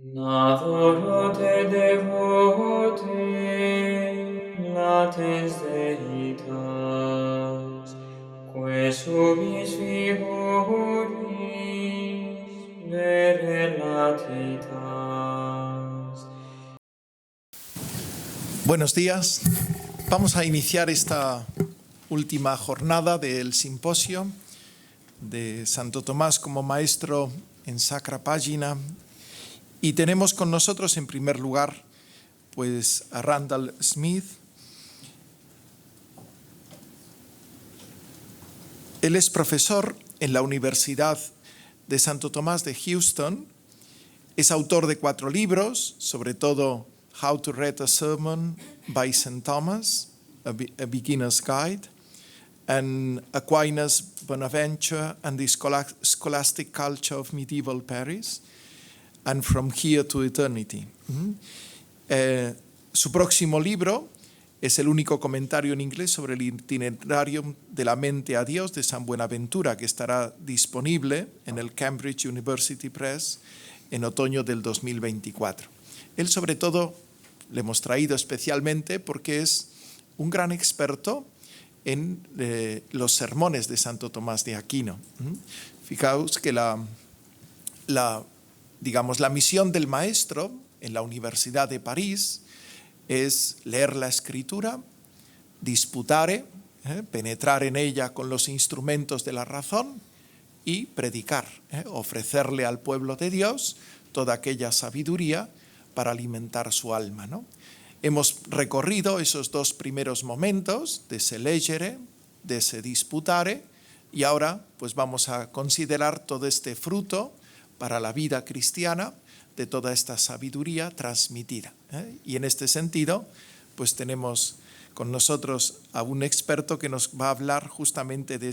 Nadoro te devote, latens Deitas, que subis figuris vere latitas. Buenos días. Vamos a iniciar esta última jornada del simposio de Santo Tomás como maestro en Sacra Pagina. Y tenemos con nosotros, en primer lugar, pues a Randall Smith. Él es profesor en la Universidad de Santo Tomás de Houston. Es autor de 4 libros, sobre todo How to Read a Sermon by St. Thomas, a Beginner's Guide, and Aquinas, Bonaventure, and the Scholastic Culture of Medieval Paris, and From Here to Eternity. Su próximo libro es el único comentario en inglés sobre el itinerario de la mente a Dios de San Buenaventura, que estará disponible en el Cambridge University Press en otoño del 2024. Él, sobre todo, le hemos traído especialmente porque es un gran experto en los sermones de Santo Tomás de Aquino. Fijaos que la misión del maestro en la Universidad de París es leer la Escritura, disputare, penetrar en ella con los instrumentos de la razón y predicar, ofrecerle al pueblo de Dios toda aquella sabiduría para alimentar su alma, ¿no? Hemos recorrido esos 2 primeros momentos de se legere, de se disputare, y ahora pues vamos a considerar todo este fruto para la vida cristiana de toda esta sabiduría transmitida. Y en este sentido, pues tenemos con nosotros a un experto que nos va a hablar justamente de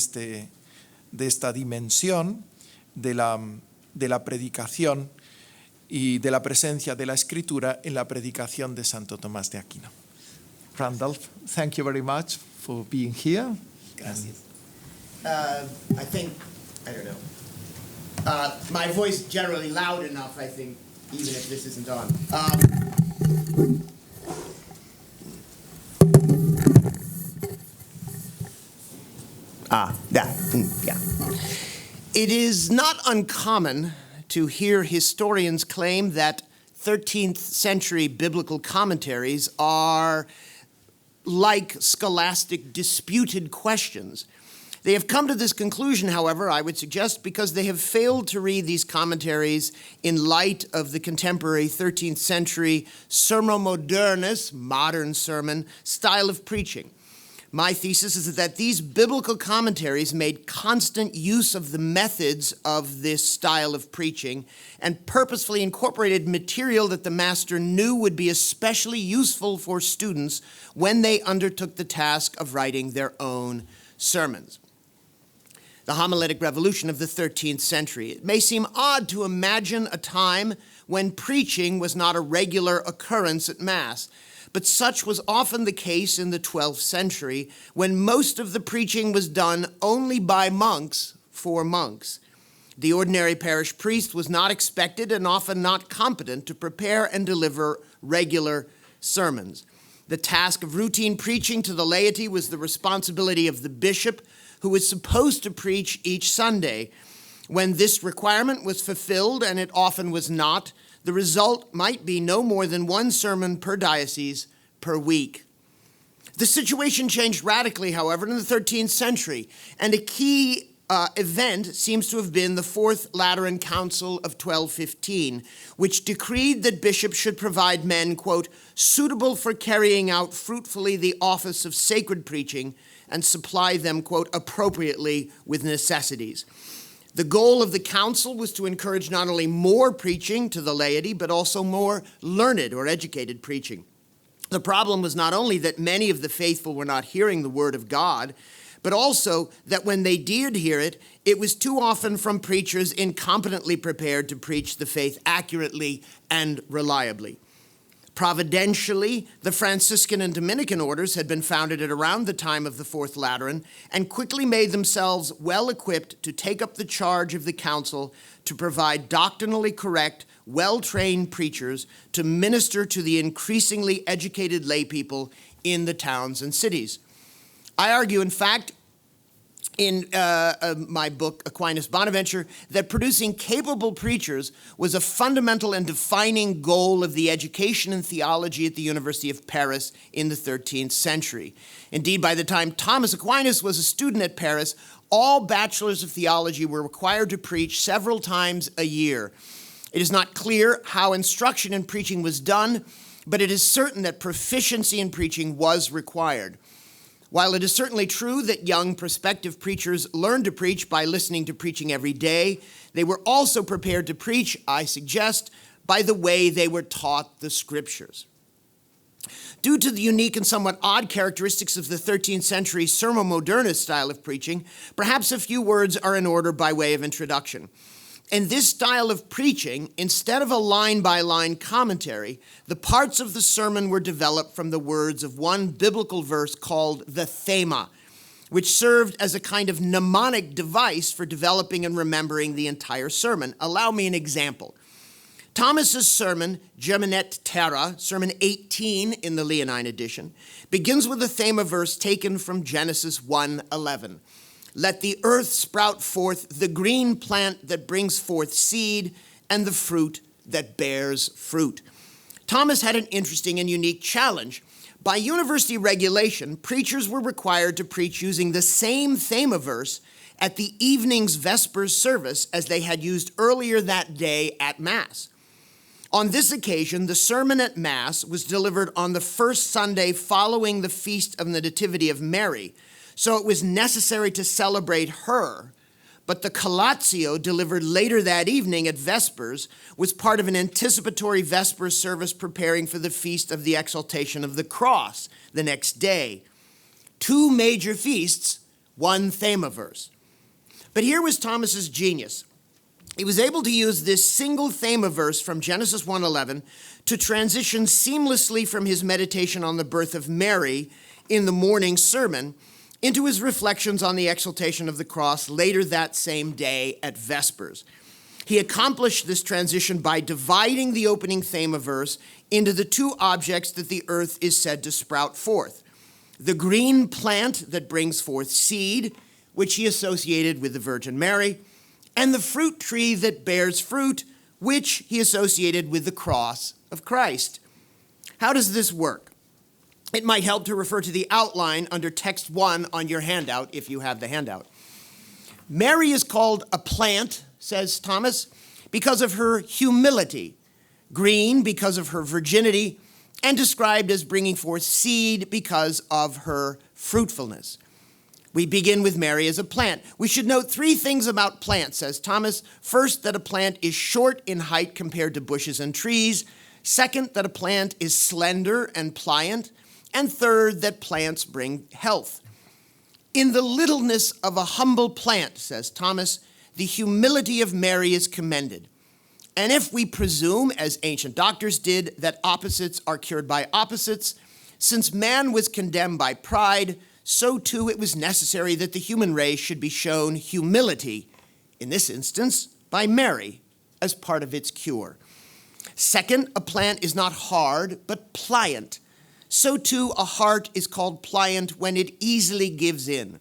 esta dimensión de la predicación y de la presencia de la Escritura en la predicación de Santo Tomás de Aquino. Randolph, thank you very much for being here. Gracias. I don't know. My voice generally loud enough, I think, even if this isn't on. Yeah. It is not uncommon to hear historians claim that 13th century biblical commentaries are like scholastic disputed questions. They have come to this conclusion, however, I would suggest, because they have failed to read these commentaries in light of the contemporary 13th century sermo modernus, modern sermon, style of preaching. My thesis is that these biblical commentaries made constant use of the methods of this style of preaching and purposefully incorporated material that the master knew would be especially useful for students when they undertook the task of writing their own sermons. The homiletic revolution of the 13th century. It may seem odd to imagine a time when preaching was not a regular occurrence at Mass, but such was often the case in the 12th century, when most of the preaching was done only by monks for monks. The ordinary parish priest was not expected and often not competent to prepare and deliver regular sermons. The task of routine preaching to the laity was the responsibility of the bishop, who was supposed to preach each Sunday. When this requirement was fulfilled, and it often was not, the result might be no more than 1 sermon per diocese per week. The situation changed radically, however, in the 13th century, and a key event seems to have been the Fourth Lateran Council of 1215, which decreed that bishops should provide men, quote, suitable for carrying out fruitfully the office of sacred preaching and supply them, quote, appropriately with necessities. The goal of the council was to encourage not only more preaching to the laity, but also more learned or educated preaching. The problem was not only that many of the faithful were not hearing the word of God, but also that when they did hear it, it was too often from preachers incompetently prepared to preach the faith accurately and reliably. Providentially, the Franciscan and Dominican orders had been founded at around the time of the Fourth Lateran and quickly made themselves well equipped to take up the charge of the council to provide doctrinally correct, well-trained preachers to minister to the increasingly educated lay people in the towns and cities. I argue, in fact, in my book, Aquinas Bonaventure, that producing capable preachers was a fundamental and defining goal of the education in theology at the University of Paris in the 13th century. Indeed, by the time Thomas Aquinas was a student at Paris, all bachelors of theology were required to preach several times a year. It is not clear how instruction in preaching was done, but it is certain that proficiency in preaching was required. While it is certainly true that young prospective preachers learned to preach by listening to preaching every day, they were also prepared to preach, I suggest, by the way they were taught the scriptures. Due to the unique and somewhat odd characteristics of the 13th century sermo-modernist style of preaching, perhaps a few words are in order by way of introduction. In this style of preaching, instead of a line-by-line commentary, the parts of the sermon were developed from the words of one biblical verse called the thema, which served as a kind of mnemonic device for developing and remembering the entire sermon. Allow me an example. Thomas's sermon, Germinet Terra, Sermon 18 in the Leonine edition, begins with a thema verse taken from Genesis 1:11. Let the earth sprout forth the green plant that brings forth seed and the fruit that bears fruit. Thomas had an interesting and unique challenge. By university regulation, preachers were required to preach using the same thema verse at the evening's Vespers service as they had used earlier that day at Mass. On this occasion, the sermon at Mass was delivered on the first Sunday following the Feast of the Nativity of Mary, so it was necessary to celebrate her, but the collatio delivered later that evening at Vespers was part of an anticipatory Vespers service preparing for the Feast of the Exaltation of the Cross the next day. Two major feasts, one thema verse. But here was Thomas's genius. He was able to use this single thema verse from Genesis 1:11 to transition seamlessly from his meditation on the birth of Mary in the morning sermon into his reflections on the exaltation of the cross later that same day at Vespers. He accomplished this transition by dividing the opening thema verse into the two objects that the earth is said to sprout forth: the green plant that brings forth seed, which he associated with the Virgin Mary, and the fruit tree that bears fruit, which he associated with the cross of Christ. How does this work? It might help to refer to the outline under text 1 on your handout, if you have the handout. Mary is called a plant, says Thomas, because of her humility, green because of her virginity, and described as bringing forth seed because of her fruitfulness. We begin with Mary as a plant. We should note three things about plants, says Thomas. First, that a plant is short in height compared to bushes and trees. Second, that a plant is slender and pliant. And third, that plants bring health. In the littleness of a humble plant, says Thomas, the humility of Mary is commended. And if we presume, as ancient doctors did, that opposites are cured by opposites, since man was condemned by pride, so too it was necessary that the human race should be shown humility, in this instance, by Mary, as part of its cure. Second, a plant is not hard, but pliant. So too a heart is called pliant when it easily gives in.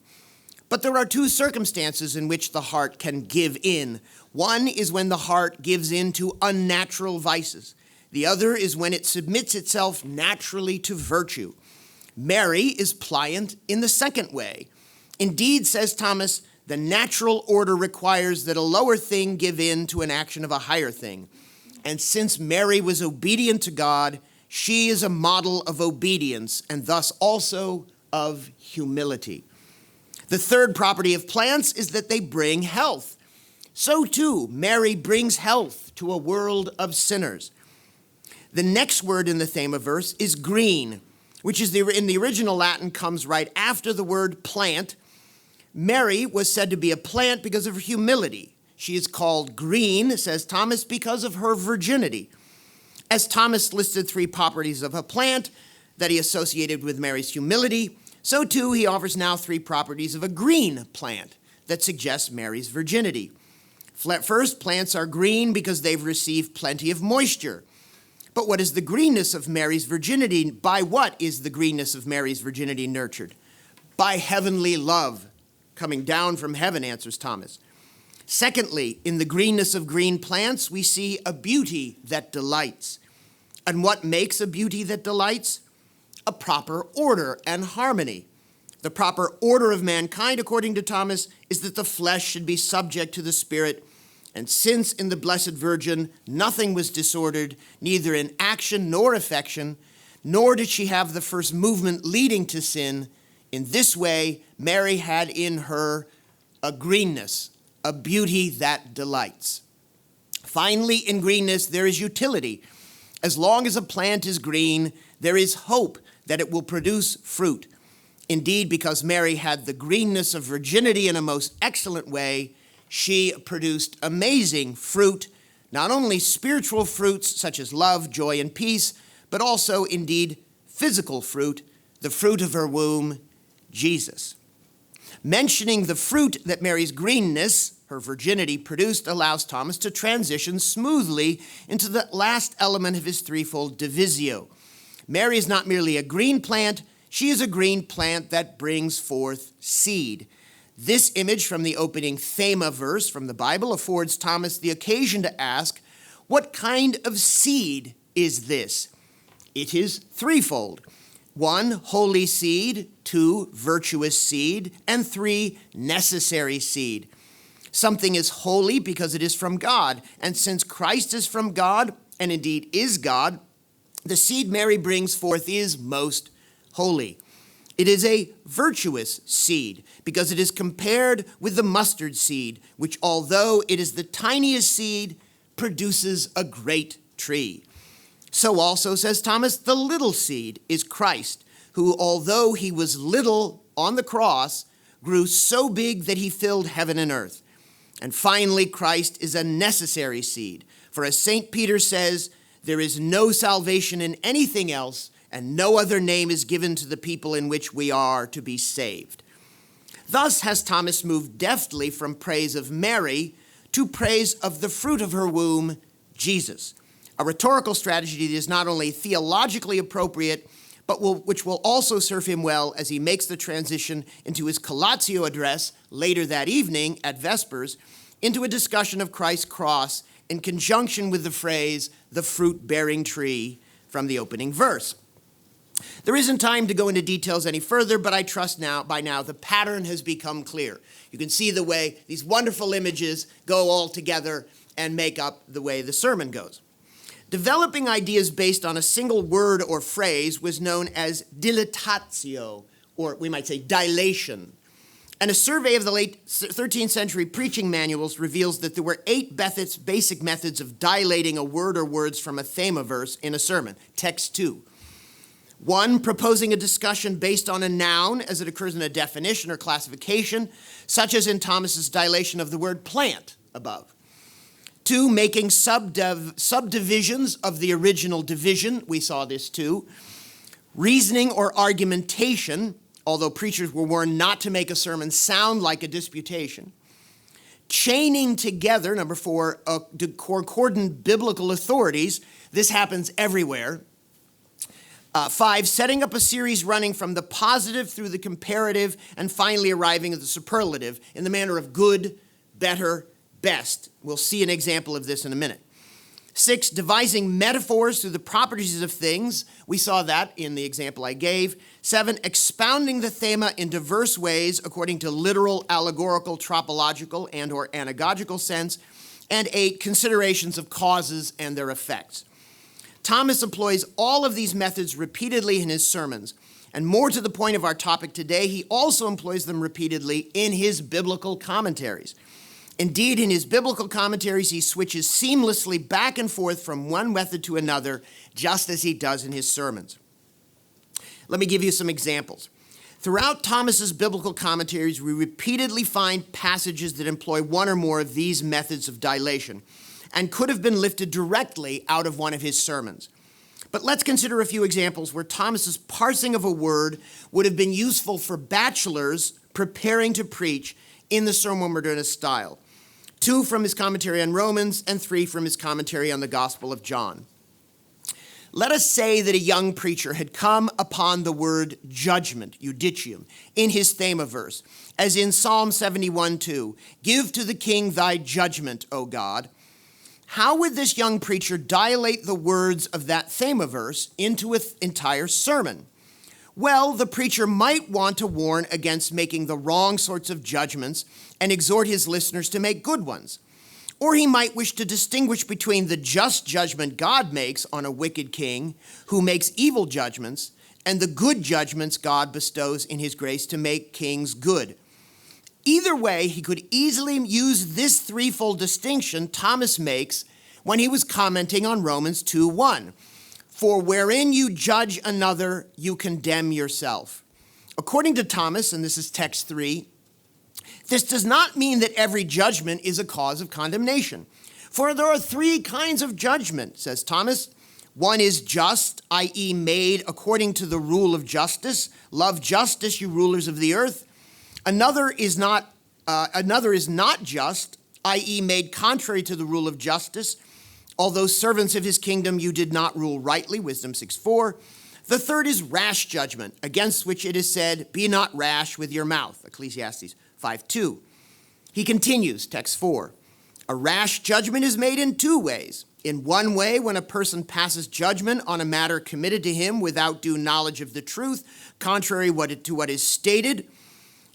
But there are two circumstances in which the heart can give in. One is when the heart gives in to unnatural vices. The other is when it submits itself naturally to virtue. Mary is pliant in the second way. Indeed, says Thomas, the natural order requires that a lower thing give in to an action of a higher thing. And since Mary was obedient to God, she is a model of obedience and thus also of humility. The third property of plants is that they bring health. So too, Mary brings health to a world of sinners. The next word in the thema verse is green, which is in the original Latin comes right after the word plant. Mary was said to be a plant because of her humility. She is called green, says Thomas, because of her virginity. As Thomas listed 3 properties of a plant that he associated with Mary's humility, so too he offers now 3 properties of a green plant that suggests Mary's virginity. First, plants are green because they've received plenty of moisture. But what is the greenness of Mary's virginity? By what is the greenness of Mary's virginity nurtured? By heavenly love coming down from heaven, answers Thomas. Secondly, in the greenness of green plants, we see a beauty that delights. And what makes a beauty that delights? A proper order and harmony. The proper order of mankind, according to Thomas, is that the flesh should be subject to the spirit. And since in the Blessed Virgin nothing was disordered, neither in action nor affection, nor did she have the first movement leading to sin, in this way Mary had in her a greenness, a beauty that delights. Finally, in greenness, there is utility. As long as a plant is green, there is hope that it will produce fruit. Indeed, because Mary had the greenness of virginity in a most excellent way, she produced amazing fruit, not only spiritual fruits such as love, joy, and peace, but also, indeed, physical fruit, the fruit of her womb, Jesus. Mentioning the fruit that Mary's greenness, her virginity, produced allows Thomas to transition smoothly into the last element of his threefold divisio. Mary is not merely a green plant, she is a green plant that brings forth seed. This image from the opening thema verse from the Bible affords Thomas the occasion to ask, what kind of seed is this? It is threefold. 1, holy seed, 2, virtuous seed, and 3, necessary seed. Something is holy because it is from God, and since Christ is from God, and indeed is God, the seed Mary brings forth is most holy. It is a virtuous seed because it is compared with the mustard seed, which although it is the tiniest seed, produces a great tree. So also, says Thomas, the little seed is Christ, who although he was little on the cross, grew so big that he filled heaven and earth. And finally, Christ is a necessary seed. For as St. Peter says, there is no salvation in anything else, and no other name is given to the people in which we are to be saved. Thus has Thomas moved deftly from praise of Mary to praise of the fruit of her womb, Jesus. A rhetorical strategy that is not only theologically appropriate, but which will also serve him well as he makes the transition into his Collatio address later that evening at Vespers, into a discussion of Christ's cross in conjunction with the phrase, the fruit-bearing tree, from the opening verse. There isn't time to go into details any further, but I trust by now the pattern has become clear. You can see the way these wonderful images go all together and make up the way the sermon goes. Developing ideas based on a single word or phrase was known as dilatatio, or we might say dilation. And a survey of the late 13th century preaching manuals reveals that there were 8 basic methods of dilating a word or words from a thema verse in a sermon. Text 2. 1, proposing a discussion based on a noun as it occurs in a definition or classification, such as in Thomas's dilation of the word plant above. 2, making subdivisions of the original division. We saw this too. Reasoning or argumentation, although preachers were warned not to make a sermon sound like a disputation. Chaining together, number 4, concordant biblical authorities. This happens everywhere. 5, setting up a series running from the positive through the comparative and finally arriving at the superlative in the manner of good, better, best. We'll see an example of this in a minute. 6, devising metaphors through the properties of things. We saw that in the example I gave. 7, expounding the thema in diverse ways according to literal, allegorical, tropological, and or anagogical sense. And 8, considerations of causes and their effects. Thomas employs all of these methods repeatedly in his sermons. And more to the point of our topic today, he also employs them repeatedly in his biblical commentaries. Indeed, in his biblical commentaries, he switches seamlessly back and forth from one method to another, just as he does in his sermons. Let me give you some examples. Throughout Thomas's biblical commentaries, we repeatedly find passages that employ one or more of these methods of dilation. and could have been lifted directly out of one of his sermons. But let's consider a few examples where Thomas's parsing of a word would have been useful for bachelors preparing to preach in the Sermon Modernus style. 2 from his commentary on Romans and 3 from his commentary on the Gospel of John. Let us say that a young preacher had come upon the word judgment, judicium, in his thema verse, as in Psalm 71:2, "Give to the king thy judgment, O God." How would this young preacher dilate the words of that thema verse into an entire sermon? Well, the preacher might want to warn against making the wrong sorts of judgments and exhort his listeners to make good ones. Or he might wish to distinguish between the just judgment God makes on a wicked king who makes evil judgments and the good judgments God bestows in his grace to make kings good. Either way, he could easily use this threefold distinction Thomas makes when he was commenting on Romans 2:1. "For wherein you judge another, you condemn yourself." According to Thomas, and this is text 3, this does not mean that every judgment is a cause of condemnation. For there are 3 kinds of judgment, says Thomas. One is just, i.e. made according to the rule of justice. Love justice, you rulers of the earth. Another is not just, i.e. made contrary to the rule of justice. Although servants of his kingdom, you did not rule rightly, Wisdom 6:4. The third is rash judgment, against which it is said, "Be not rash with your mouth," Ecclesiastes 5:2. He continues, text 4. A rash judgment is made in 2 ways. In one way, when a person passes judgment on a matter committed to him without due knowledge of the truth, contrary to what is stated.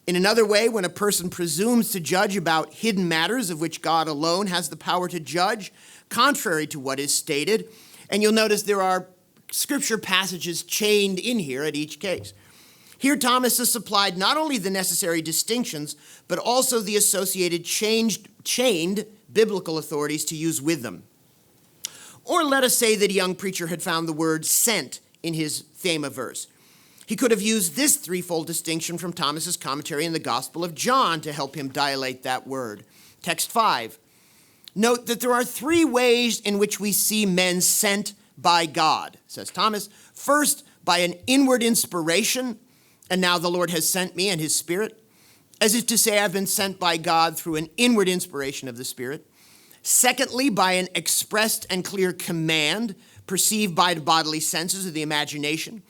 In another way, when a person presumes to judge about hidden matters of which God alone has the power to judge, contrary to what is stated. And you'll notice there are scripture passages chained in here at each case. Here, Thomas has supplied not only the necessary distinctions, but also the associated chained biblical authorities to use with them. Or let us say that a young preacher had found the word sent in his thema verse. He could have used this threefold distinction from Thomas's commentary in the Gospel of John to help him dilate that word. Text 5. Note that there are 3 ways in which we see men sent by God, says Thomas. First, by an inward inspiration, and now the Lord has sent me and his Spirit, as if to say I've been sent by God through an inward inspiration of the Spirit. Secondly, by an expressed and clear command perceived by the bodily senses of the imagination.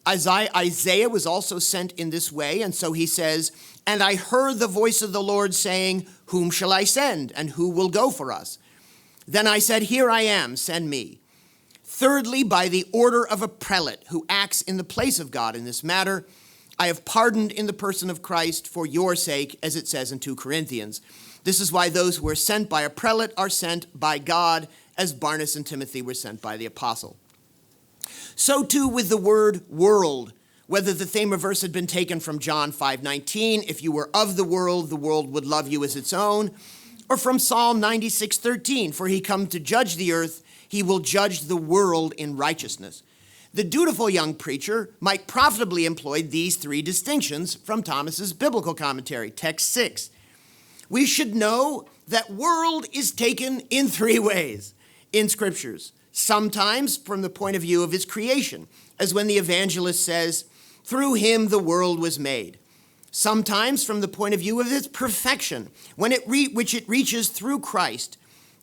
Isaiah was also sent in this way, and so he says, "And I heard the voice of the Lord saying, whom shall I send, and who will go for us? Then I said, here I am, send me." Thirdly, by the order of a prelate who acts in the place of God in this matter. "I have pardoned in the person of Christ for your sake," as it says in 2 Corinthians. This is why those who are sent by a prelate are sent by God, as Barnabas and Timothy were sent by the apostle. So too with the word world, whether the thema verse had been taken from John 5:19, "If you were of the world would love you as its own," or from Psalm 96:13, "For he come to judge the earth, he will judge the world in righteousness." The dutiful young preacher might profitably employ these 3 distinctions from Thomas's biblical commentary, text 6. We should know that world is taken in 3 ways in scriptures. Sometimes from the point of view of his creation, as when the evangelist says, "Through him the world was made." Sometimes from the point of view of its perfection, which it reaches through Christ,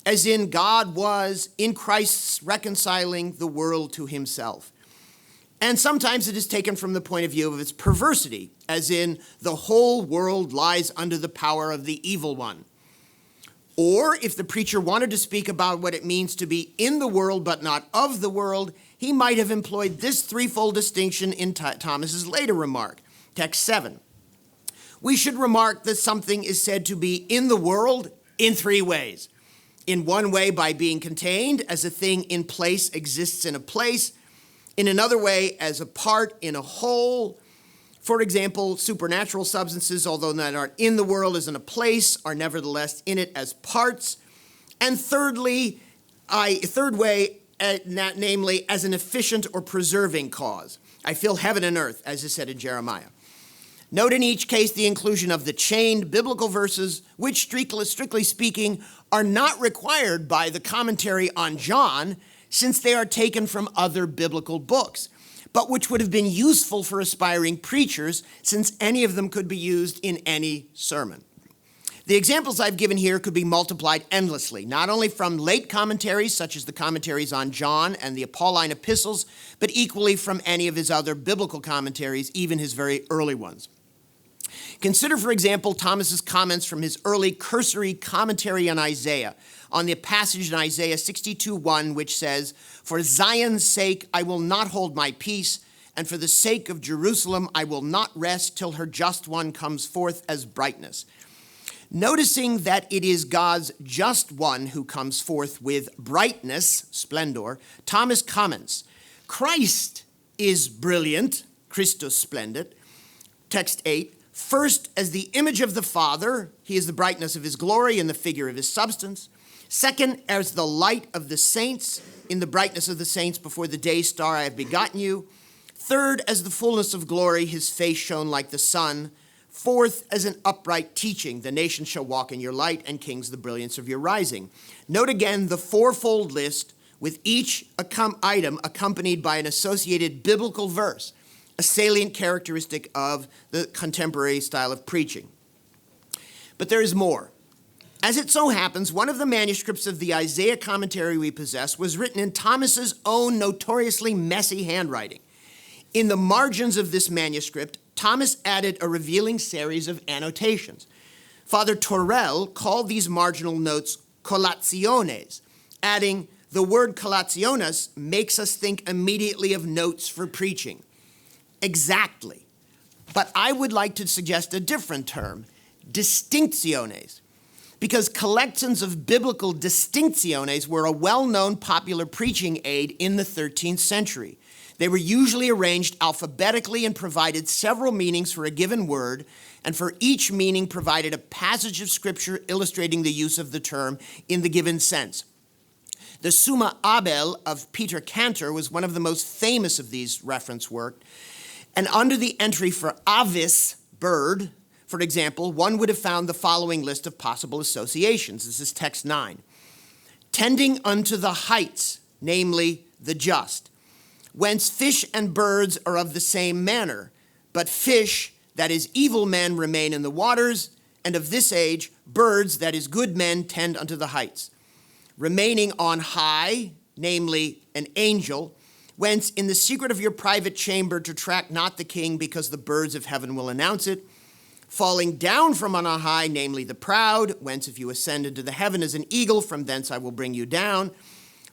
as in God was in Christ's reconciling the world to himself. And sometimes it is taken from the point of view of its perversity, as in the whole world lies under the power of the evil one. Or if the preacher wanted to speak about what it means to be in the world but not of the world, he might have employed this threefold distinction in Thomas's later remark, text 7. We should remark that something is said to be in the world in 3 ways. In one way, by being contained, as a thing in place exists in a place. In another way, as a part in a whole. For example, supernatural substances, although not are in the world as in a place, are nevertheless in it as parts. And third way, namely as an efficient or preserving cause. I fill heaven and earth, as is said in Jeremiah. Note in each case the inclusion of the chained biblical verses, which strictly speaking are not required by the commentary on John, since they are taken from other biblical books, but which would have been useful for aspiring preachers, since any of them could be used in any sermon. The examples I've given here could be multiplied endlessly, not only from late commentaries, such as the commentaries on John and the Pauline epistles, but equally from any of his other biblical commentaries, even his very early ones. Consider, for example, Thomas's comments from his early cursory commentary on Isaiah, on the passage in Isaiah 62:1, which says, "For Zion's sake I will not hold my peace, and for the sake of Jerusalem I will not rest till her just one comes forth as brightness." Noticing that it is God's just one who comes forth with brightness, splendor, Thomas comments, Christ is brilliant, Christus splendid. Text 8, first as the image of the Father, he is the brightness of his glory and the figure of his substance. Second, as the light of the saints, in the brightness of the saints before the day star I have begotten you. Third, as the fullness of glory, his face shone like the sun. Fourth, as an upright teaching, the nations shall walk in your light, and kings the brilliance of your rising. Note again the fourfold list, with each item accompanied by an associated biblical verse, a salient characteristic of the contemporary style of preaching. But there is more. As it so happens, one of the manuscripts of the Isaiah commentary we possess was written in Thomas's own notoriously messy handwriting. In the margins of this manuscript, Thomas added a revealing series of annotations. Father Torrell called these marginal notes collationes, adding, the word collationes makes us think immediately of notes for preaching. Exactly. But I would like to suggest a different term, distinctiones, because collections of biblical distinctiones were a well-known popular preaching aid in the 13th century. They were usually arranged alphabetically and provided several meanings for a given word, and for each meaning provided a passage of scripture illustrating the use of the term in the given sense. The Summa Abel of Peter Cantor was one of the most famous of these reference works, and under the entry for avis, bird, for example, one would have found the following list of possible associations. This is text 9. Tending unto the heights, namely the just, whence fish and birds are of the same manner, but fish, that is evil men, remain in the waters, and of this age, birds, that is good men, tend unto the heights. Remaining on high, namely an angel, whence in the secret of your private chamber to track not the king, because the birds of heaven will announce it. Falling down from on high, namely the proud, whence if you ascend into the heaven as an eagle, from thence I will bring you down.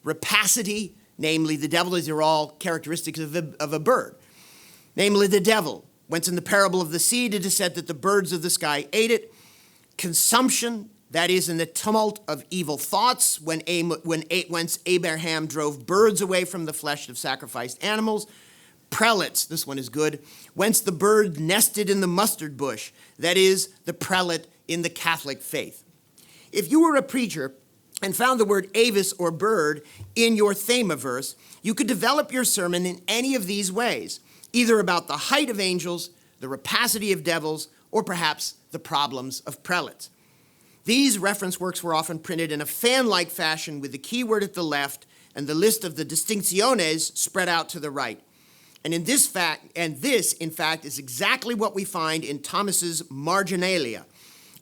Rapacity, namely the devil. These are all characteristics of a bird. Namely the devil, whence in the parable of the seed it is said that the birds of the sky ate it. Consumption, that is in the tumult of evil thoughts, whence Abraham drove birds away from the flesh of sacrificed animals. Prelates, this one is good, whence the bird nested in the mustard bush, that is the prelate in the Catholic faith. If you were a preacher and found the word avis or bird in your thema verse, you could develop your sermon in any of these ways, either about the height of angels, the rapacity of devils, or perhaps the problems of prelates. These reference works were often printed in a fan-like fashion with the keyword at the left and the list of the distinctiones spread out to the right. And this, in fact, is exactly what we find in Thomas's Marginalia.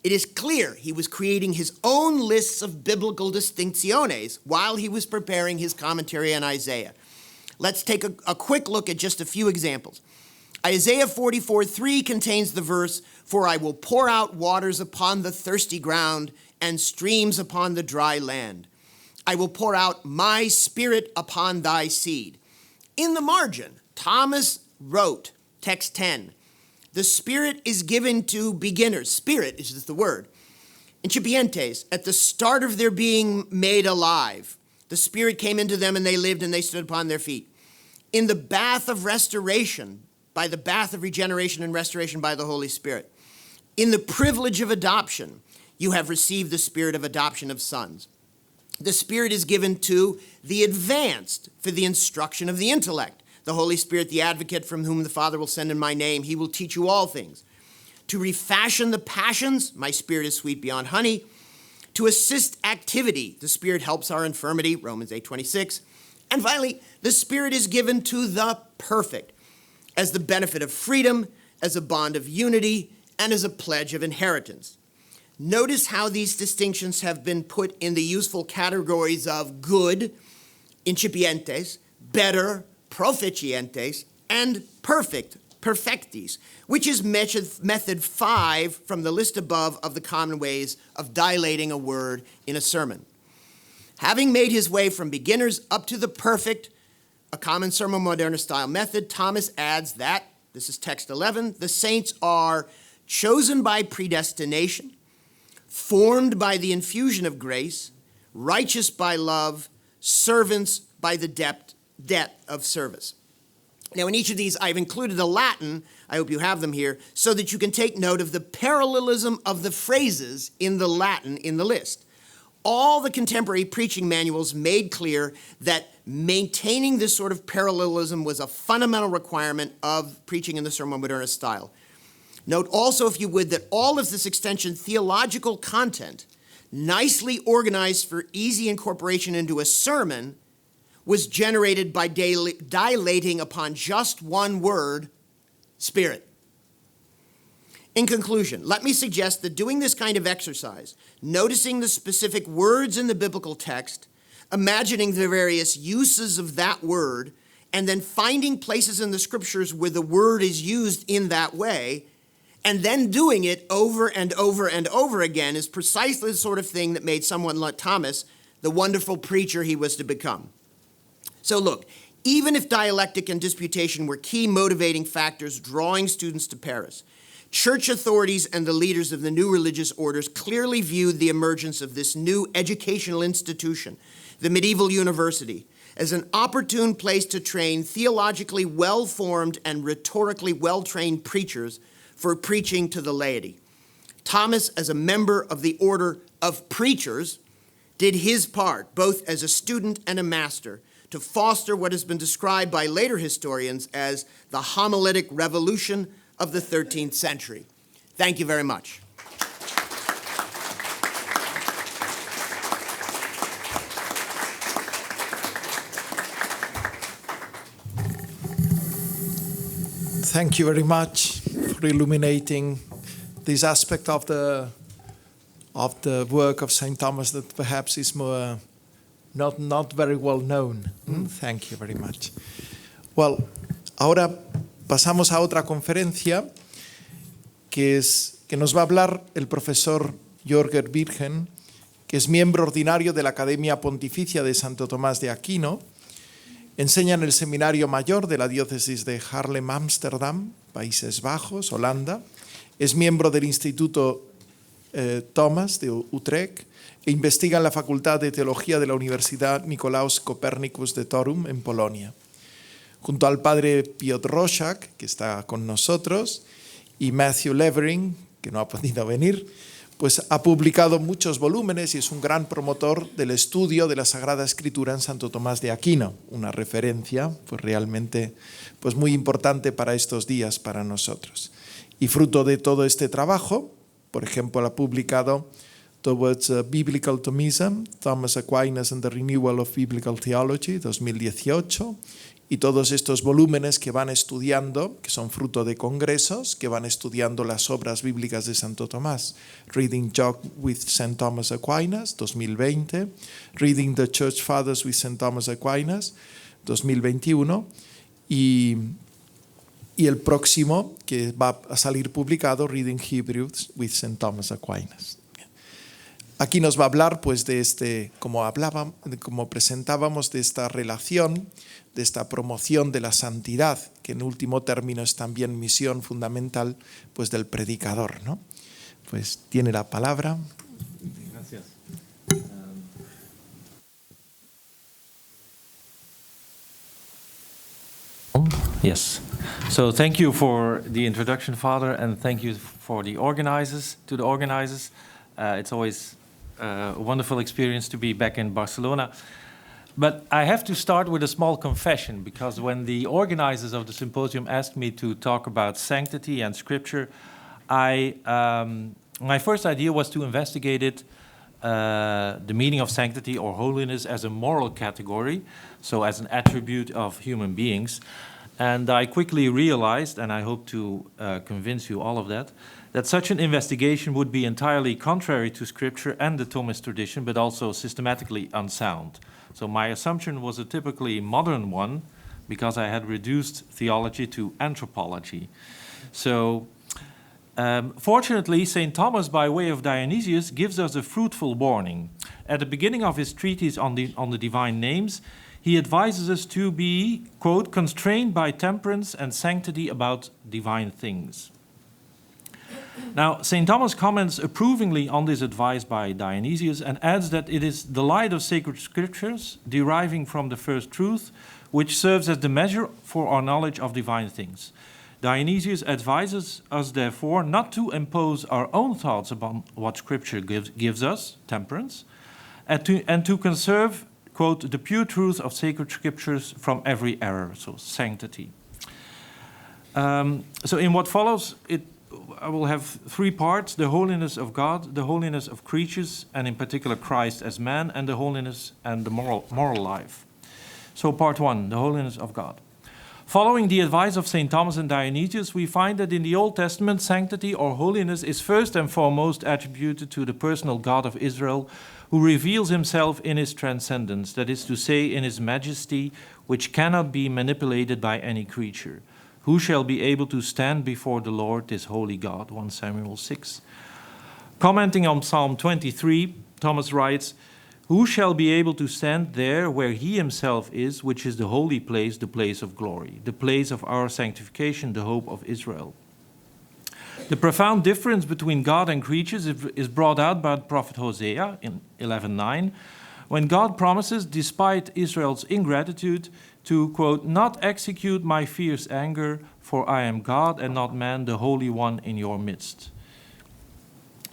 It is clear he was creating his own lists of biblical distinctiones while he was preparing his commentary on Isaiah. Let's take a quick look at just a few examples. Isaiah 44:3 contains the verse, "For I will pour out waters upon the thirsty ground and streams upon the dry land. I will pour out my spirit upon thy seed." In the margin, Thomas wrote, text 10, "The Spirit is given to beginners." Spirit is just the word. Incipientes, at the start of their being made alive. The Spirit came into them and they lived and they stood upon their feet. In the bath of restoration, by the bath of regeneration and restoration by the Holy Spirit. In the privilege of adoption, you have received the spirit of adoption of sons. The Spirit is given to the advanced for the instruction of the intellect. The Holy Spirit, the advocate from whom the Father will send in my name, he will teach you all things. To refashion the passions, my spirit is sweet beyond honey. to assist activity. The Spirit helps our infirmity, Romans 8:26. And finally, the Spirit is given to the perfect as the benefit of freedom, as a bond of unity, and as a pledge of inheritance. Notice how these distinctions have been put in the useful categories of good, incipientes, better, proficientes, and perfect, perfectis, which is method 5 from the list above of the common ways of dilating a word in a sermon. Having made his way from beginners up to the perfect, a common Sermon Moderna style method, Thomas adds that, this is text 11, the saints are chosen by predestination, formed by the infusion of grace, righteous by love, servants by the debt of service. Now, in each of these, I've included the Latin, I hope you have them here, so that you can take note of the parallelism of the phrases in the Latin in the list. All the contemporary preaching manuals made clear that maintaining this sort of parallelism was a fundamental requirement of preaching in the Sermon Moderna style. Note also, if you would, that all of this extension theological content, nicely organized for easy incorporation into a sermon, was generated by dilating upon just one word, Spirit. In conclusion, let me suggest that doing this kind of exercise, noticing the specific words in the biblical text, imagining the various uses of that word, and then finding places in the scriptures where the word is used in that way, and then doing it over and over and over again is precisely the sort of thing that made someone like Thomas the wonderful preacher he was to become. So look, even if dialectic and disputation were key motivating factors drawing students to Paris, church authorities and the leaders of the new religious orders clearly viewed the emergence of this new educational institution, the medieval university, as an opportune place to train theologically well-formed and rhetorically well-trained preachers for preaching to the laity. Thomas, as a member of the order of preachers, did his part, both as a student and a master, to foster what has been described by later historians as the homiletic revolution of the 13th century. Thank you very much. Thank you very much for illuminating this aspect of the work of St. Thomas that perhaps is more not very well known. Thank you very much. Well, ahora pasamos a otra conferencia que nos va a hablar el profesor Jörger Virgen, que es miembro ordinario de la Academia Pontificia de Santo Tomás de Aquino. Enseña en el Seminario Mayor de la Diócesis de Haarlem-Ámsterdam, Países Bajos, Holanda. Es miembro del Instituto Thomas de Utrecht e investiga en la Facultad de Teología de la Universidad Nicolaus Copernicus de Torum, en Polonia. Junto al padre Piotr Roszak, que está con nosotros, y Matthew Levering, que no ha podido venir, pues ha publicado muchos volúmenes y es un gran promotor del estudio de la Sagrada Escritura en Santo Tomás de Aquino, una referencia pues realmente pues muy importante para estos días para nosotros. Y fruto de todo este trabajo, por ejemplo, ha publicado Towards Biblical Thomism, Thomas Aquinas and the Renewal of Biblical Theology, 2018, y todos estos volúmenes que van estudiando, que son fruto de congresos, que van estudiando las obras bíblicas de Santo Tomás. Reading Job with St. Thomas Aquinas, 2020. Reading the Church Fathers with St. Thomas Aquinas, 2021. Y el próximo, que va a salir publicado, Reading Hebrews with St. Thomas Aquinas. Aquí nos va a hablar pues de como presentábamos, de esta relación, de esta promoción de la santidad, que en último término es también misión fundamental pues del predicador, ¿no? Pues tiene la palabra. Gracias. Yes. So thank you for the introduction, Father, and thank you for the organizers. It's always a wonderful experience to be back in Barcelona. But I have to start with a small confession, because when the organizers of the symposium asked me to talk about sanctity and scripture, my first idea was to investigate it the meaning of sanctity or holiness as a moral category, so as an attribute of human beings. And I quickly realized, and I hope to convince you all of that such an investigation would be entirely contrary to Scripture and the Thomist tradition, but also systematically unsound. So my assumption was a typically modern one, because I had reduced theology to anthropology. So, fortunately, St. Thomas, by way of Dionysius, gives us a fruitful warning. At the beginning of his treatise on the divine names, he advises us to be, quote, constrained by temperance and sanctity about divine things. Now, St. Thomas comments approvingly on this advice by Dionysius and adds that it is the light of sacred scriptures, deriving from the first truth, which serves as the measure for our knowledge of divine things. Dionysius advises us, therefore, not to impose our own thoughts upon what Scripture gives us, temperance, and to conserve, quote, the pure truth of sacred Scriptures from every error, so sanctity. So in what follows, I will have three parts: the holiness of God, the holiness of creatures, and in particular Christ as man, and the holiness and the moral life. So part one, the holiness of God. Following the advice of St. Thomas and Dionysius, we find that in the Old Testament, sanctity or holiness is first and foremost attributed to the personal God of Israel, who reveals himself in his transcendence, that is to say, in his majesty, which cannot be manipulated by any creature. Who shall be able to stand before the Lord, this holy God? 1 Samuel 6. Commenting on Psalm 23, Thomas writes, who shall be able to stand there where he himself is, which is the holy place, the place of glory, the place of our sanctification, the hope of Israel? The profound difference between God and creatures is brought out by the prophet Hosea in 11:9, when God promises, despite Israel's ingratitude, to, quote, not execute my fierce anger, for I am God and not man, the Holy One in your midst.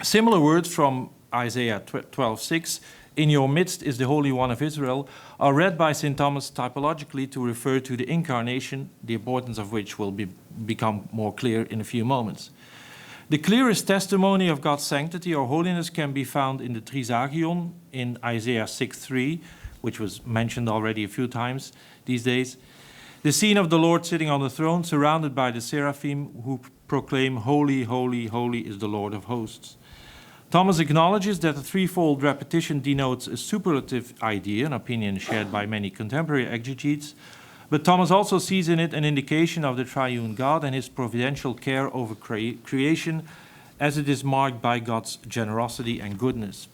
Similar words from Isaiah 12:6, in your midst is the Holy One of Israel, are read by St. Thomas typologically to refer to the incarnation, the importance of which will become more clear in a few moments. The clearest testimony of God's sanctity or holiness can be found in the Trisagion in Isaiah 6:3, which was mentioned already a few times these days. The scene of the Lord sitting on the throne, surrounded by the seraphim who proclaim, holy, holy, holy is the Lord of hosts. Thomas acknowledges that the threefold repetition denotes a superlative idea, an opinion shared by many contemporary exegetes, but Thomas also sees in it an indication of the triune God and his providential care over creation, as it is marked by God's generosity and goodness.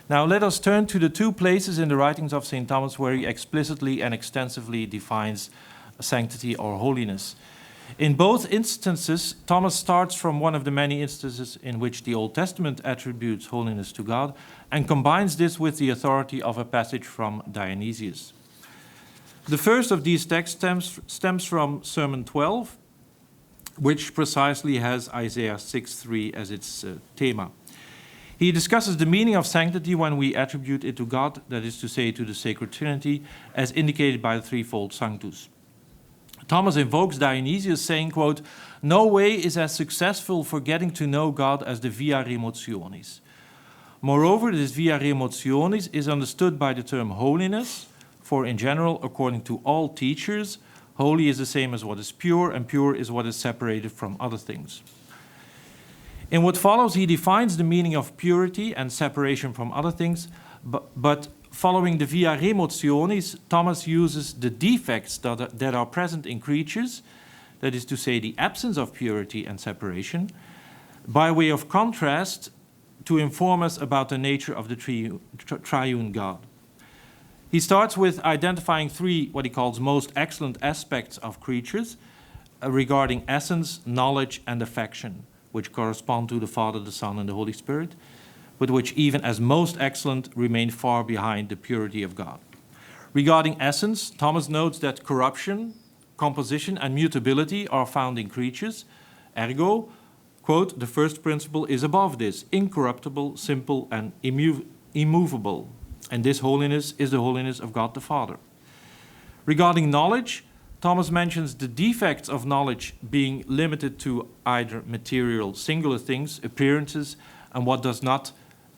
Now let us turn to the two places in the writings of St. Thomas where he explicitly and extensively defines sanctity or holiness. In both instances, Thomas starts from one of the many instances in which the Old Testament attributes holiness to God and combines this with the authority of a passage from Dionysius. The first of these texts stems from Sermon 12, which precisely has Isaiah 6:3 as its theme. He discusses the meaning of sanctity when we attribute it to God, that is to say, to the Sacred Trinity, as indicated by the threefold Sanctus. Thomas invokes Dionysius, saying, quote, no way is as successful for getting to know God as the via remotionis. Moreover, this via remotionis is understood by the term holiness, for in general, according to all teachers, holy is the same as what is pure, and pure is what is separated from other things. In what follows, he defines the meaning of purity and separation from other things, but following the via remotionis, Thomas uses the defects that are present in creatures, that is to say, the absence of purity and separation, by way of contrast to inform us about the nature of the triune God. He starts with identifying three, what he calls, most excellent aspects of creatures regarding essence, knowledge, and affection, which correspond to the Father, the Son, and the Holy Spirit, but which even as most excellent remain far behind the purity of God. Regarding essence, Thomas notes that corruption, composition, and mutability are found in creatures. Ergo, quote, the first principle is above this, incorruptible, simple, and immovable. And this holiness is the holiness of God the Father. Regarding knowledge, Thomas mentions the defects of knowledge being limited to either material, singular things, appearances, and what does not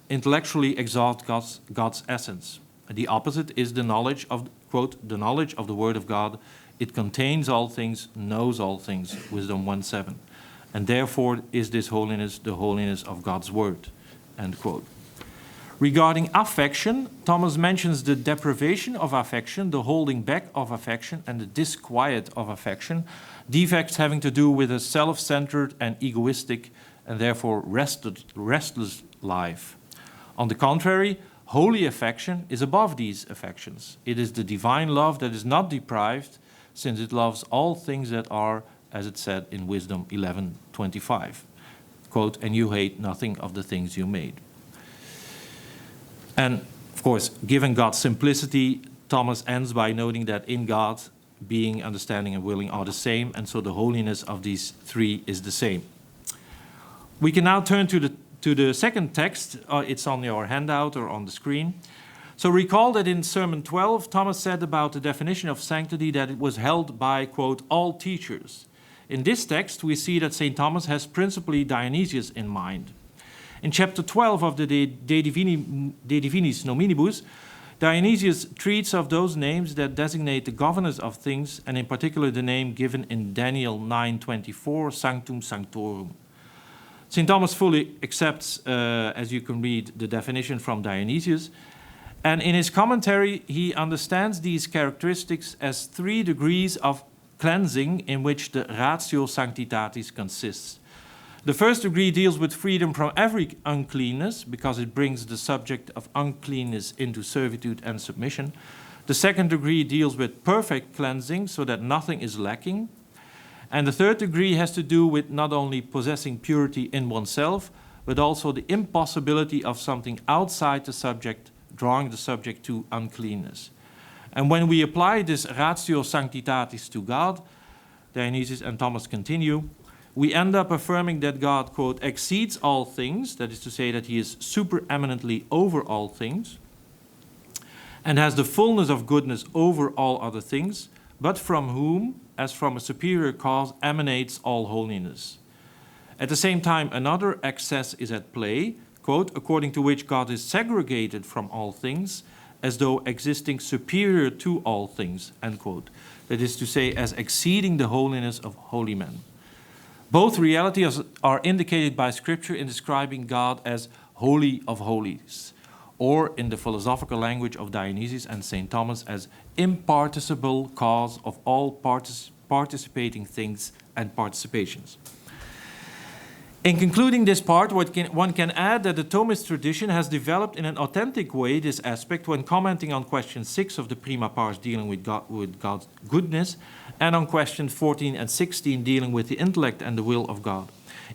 intellectually exalt God's essence. The opposite is the knowledge of, quote, the knowledge of the Word of God. It contains all things, knows all things, Wisdom 1:7. And therefore is this holiness the holiness of God's Word, end quote. Regarding affection, Thomas mentions the deprivation of affection, the holding back of affection, and the disquiet of affection, defects having to do with a self-centered and egoistic and therefore restless life. On the contrary, holy affection is above these affections. It is the divine love that is not deprived, since it loves all things that are, as it said in Wisdom 11:25. Quote, and you hate nothing of the things you made. And of course, given God's simplicity, Thomas ends by noting that in God, being, understanding, and willing are the same, and so the holiness of these three is the same. We can now turn to the second text. It's on your handout or on the screen. So recall that in Sermon 12, Thomas said about the definition of sanctity that it was held by, quote, all teachers. In this text, we see that St. Thomas has principally Dionysius in mind. In chapter 12 of the De Divinis Nominibus, Dionysius treats of those names that designate the governors of things, and in particular the name given in Daniel 9:24, Sanctum Sanctorum. St. Thomas fully accepts, as you can read, the definition from Dionysius, and in his commentary he understands these characteristics as 3 degrees of cleansing in which the ratio sanctitatis consists. The first degree deals with freedom from every uncleanness, because it brings the subject of uncleanness into servitude and submission. The second degree deals with perfect cleansing, so that nothing is lacking. And the third degree has to do with not only possessing purity in oneself, but also the impossibility of something outside the subject, drawing the subject to uncleanness. And when we apply this ratio sanctitatis to God, Dionysius and Thomas continue, we end up affirming that God, quote, exceeds all things, that is to say that he is supereminently over all things, and has the fullness of goodness over all other things, but from whom, as from a superior cause, emanates all holiness. At the same time, another excess is at play, quote, according to which God is segregated from all things, as though existing superior to all things, end quote. That is to say, as exceeding the holiness of holy men. Both realities are indicated by Scripture in describing God as Holy of Holies, or in the philosophical language of Dionysius and St. Thomas as imparticiple cause of all participating things and participations. In concluding this part, one can add that the Thomist tradition has developed in an authentic way this aspect when commenting on question 6 of the Prima Pars dealing with God's goodness, and on questions 14 and 16 dealing with the intellect and the will of God.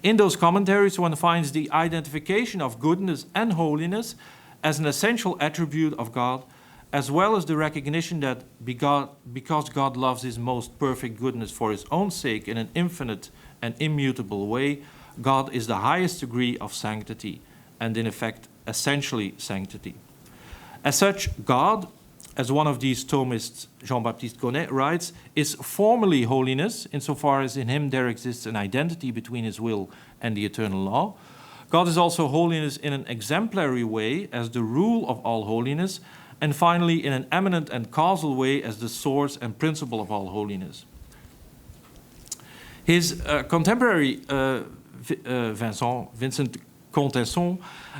In those commentaries, one finds the identification of goodness and holiness as an essential attribute of God, as well as the recognition that because God loves his most perfect goodness for his own sake in an infinite and immutable way, God is the highest degree of sanctity, and in effect, essentially sanctity. As such, God, as one of these Thomists, Jean-Baptiste Gonnet, writes, is formally holiness, insofar as in him there exists an identity between his will and the eternal law. God is also holiness in an exemplary way as the rule of all holiness, and finally in an eminent and causal way as the source and principle of all holiness. His contemporary Vincent Contesson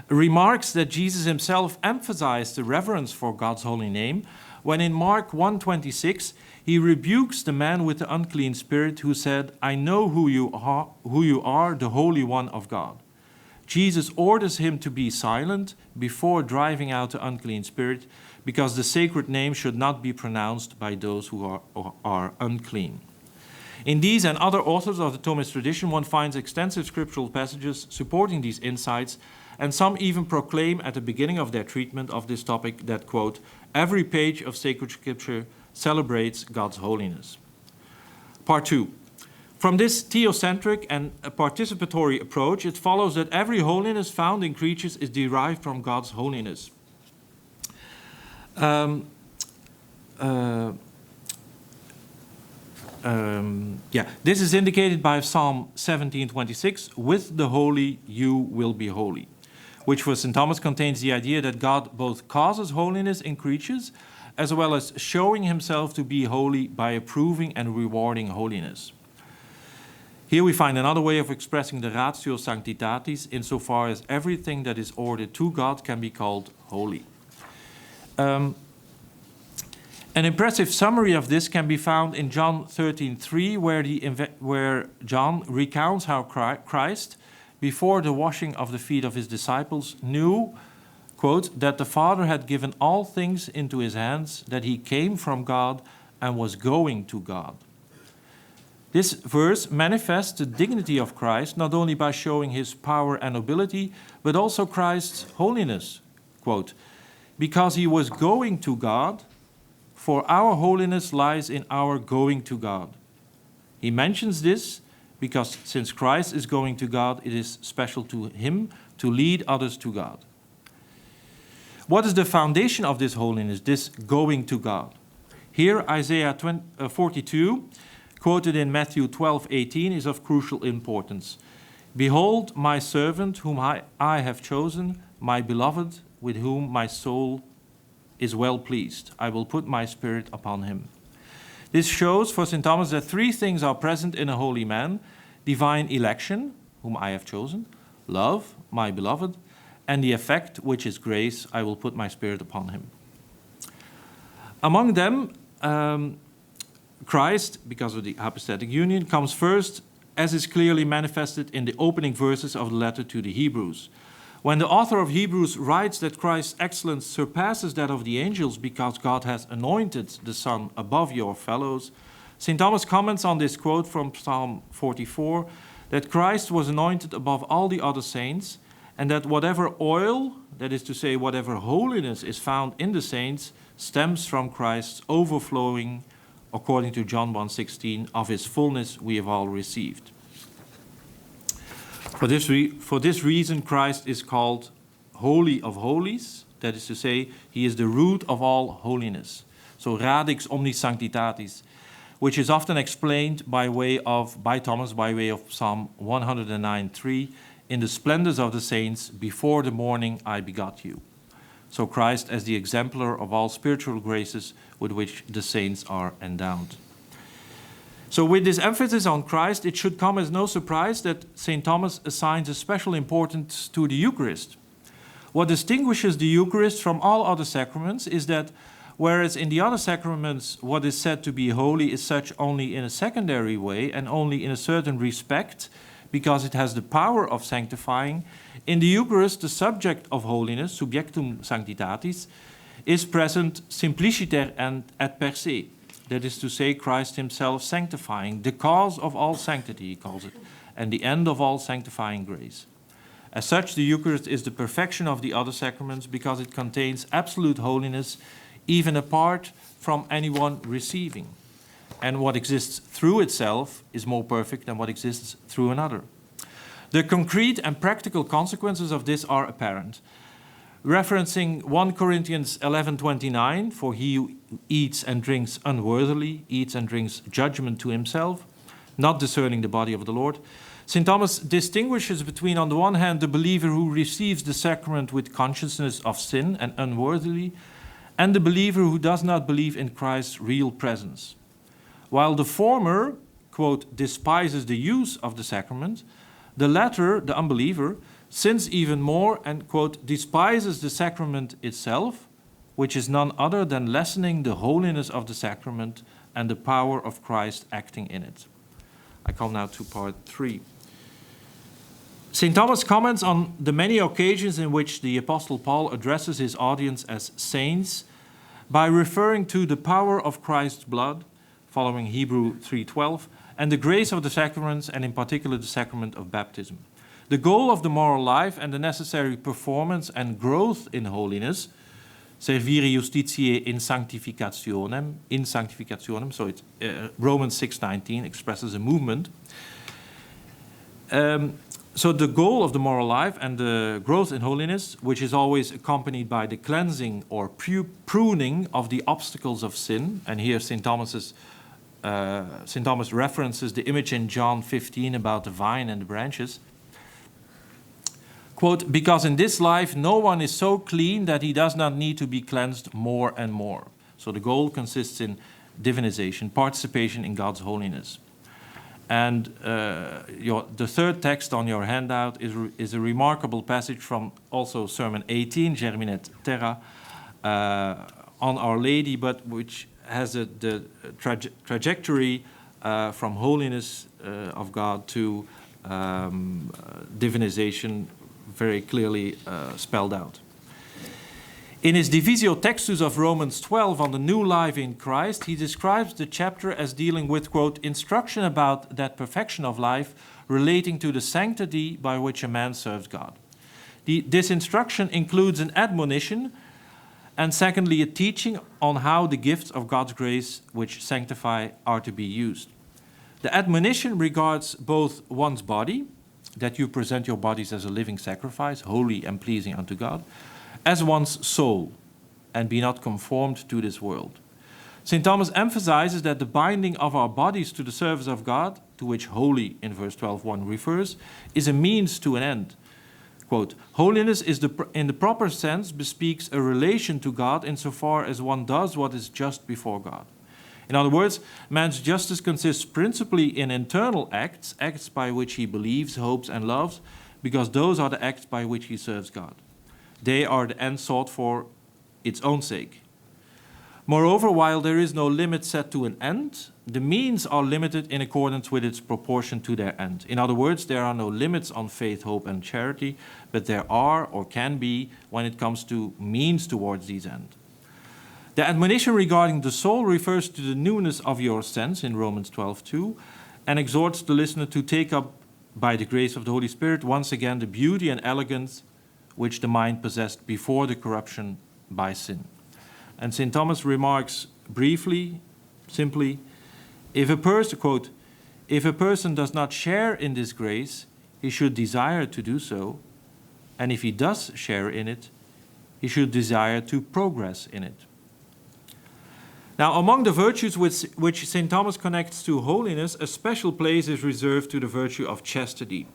remarks that Jesus himself emphasized the reverence for God's holy name when in Mark 1:26 he rebukes the man with the unclean spirit who said, I know who you are, the Holy One of God. Jesus orders him to be silent before driving out the unclean spirit, because the sacred name should not be pronounced by those who are unclean. In these and other authors of the Thomist tradition, one finds extensive scriptural passages supporting these insights, and some even proclaim at the beginning of their treatment of this topic that, quote, every page of sacred scripture celebrates God's holiness. Part 2. From this theocentric and participatory approach, it follows that every holiness found in creatures is derived from God's holiness. This is indicated by Psalm 17:26, with the holy you will be holy. which for St. Thomas contains the idea that God both causes holiness in creatures, as well as showing himself to be holy by approving and rewarding holiness. Here we find another way of expressing the ratio sanctitatis, insofar as everything that is ordered to God can be called holy. An impressive summary of this can be found in John 13:3, where John recounts how Christ, before the washing of the feet of his disciples, knew, quote, that the Father had given all things into his hands, that he came from God and was going to God. This verse manifests the dignity of Christ, not only by showing his power and nobility, but also Christ's holiness, quote, because he was going to God, for our holiness lies in our going to God. He mentions this because since Christ is going to God, it is special to him to lead others to God. What is the foundation of this holiness, this going to God? Here, Isaiah 42, quoted in Matthew 12:18, is of crucial importance. Behold, my servant whom I have chosen, my beloved, with whom my soul is well pleased. I will put my spirit upon him. This shows for St. Thomas that three things are present in a holy man: divine election, whom I have chosen, love, my beloved, and the effect, which is grace, I will put my spirit upon him. Among them, Christ, because of the hypostatic union, comes first, as is clearly manifested in the opening verses of the letter to the Hebrews. When the author of Hebrews writes that Christ's excellence surpasses that of the angels because God has anointed the Son above your fellows, St. Thomas comments on this quote from Psalm 44, that Christ was anointed above all the other saints, and that whatever oil, that is to say, whatever holiness is found in the saints, stems from Christ's overflowing, according to John 1:16, of his fullness we have all received. For this reason, Christ is called Holy of Holies, that is to say, he is the root of all holiness. So radix omnis sanctitatis, which is often explained by Thomas by way of Psalm 109:3, in the splendors of the saints, before the morning I begot you. So Christ as the exemplar of all spiritual graces with which the saints are endowed. So with this emphasis on Christ, it should come as no surprise that St. Thomas assigns a special importance to the Eucharist. What distinguishes the Eucharist from all other sacraments is that whereas in the other sacraments what is said to be holy is such only in a secondary way and only in a certain respect, because it has the power of sanctifying, in the Eucharist the subject of holiness, subjectum sanctitatis, is present simpliciter and et per se. That is to say, Christ himself sanctifying, the cause of all sanctity, he calls it, and the end of all sanctifying grace. As such, the Eucharist is the perfection of the other sacraments because it contains absolute holiness, even apart from anyone receiving. And what exists through itself is more perfect than what exists through another. The concrete and practical consequences of this are apparent. Referencing 1 Corinthians 11:29, for he who eats and drinks unworthily, eats and drinks judgment to himself, not discerning the body of the Lord, St. Thomas distinguishes between, on the one hand, the believer who receives the sacrament with consciousness of sin and unworthily, and the believer who does not believe in Christ's real presence. While the former, quote, despises the use of the sacrament, the latter, the unbeliever, sins even more and, quote, despises the sacrament itself, which is none other than lessening the holiness of the sacrament and the power of Christ acting in it. I come now to part 3. St. Thomas comments on the many occasions in which the Apostle Paul addresses his audience as saints by referring to the power of Christ's blood, following Hebrew 3:12, and the grace of the sacraments, and in particular the sacrament of baptism. The goal of the moral life and the necessary performance and growth in holiness, servire justitiae in sanctificationem, so it's Romans 6:19 expresses a movement. So the goal of the moral life and the growth in holiness, which is always accompanied by the cleansing or pruning of the obstacles of sin, and here St. Thomas references the image in John 15 about the vine and the branches. Quote, because in this life no one is so clean that he does not need to be cleansed more and more. So the goal consists in divinization, participation in God's holiness. And the third text on your handout is a remarkable passage from also Sermon 18, Germinet Terra, on Our Lady, but which has the trajectory from holiness of God to divinization very clearly spelled out. In his Divisio Textus of Romans 12 on the new life in Christ, he describes the chapter as dealing with, quote, instruction about that perfection of life relating to the sanctity by which a man serves God. This instruction includes an admonition and secondly a teaching on how the gifts of God's grace which sanctify are to be used. The admonition regards both one's body, that you present your bodies as a living sacrifice, holy and pleasing unto God, as one's soul, and be not conformed to this world. St. Thomas emphasizes that the binding of our bodies to the service of God, to which holy in verse 12:1 refers, is a means to an end. Quote, holiness is in the proper sense bespeaks a relation to God insofar as one does what is just before God. In other words, man's justice consists principally in internal acts, acts by which he believes, hopes, and loves, because those are the acts by which he serves God. They are the end sought for its own sake. Moreover, while there is no limit set to an end, the means are limited in accordance with its proportion to their end. In other words, there are no limits on faith, hope, and charity, but there are or can be when it comes to means towards these ends. The admonition regarding the soul refers to the newness of your sense in Romans 12:2 and exhorts the listener to take up by the grace of the Holy Spirit once again the beauty and elegance which the mind possessed before the corruption by sin. And St. Thomas remarks briefly, simply, if a person, quote, if a person does not share in this grace, he should desire to do so, and if he does share in it, he should desire to progress in it. Now, among the virtues which St. Thomas connects to holiness, a special place is reserved to the virtue of chastity.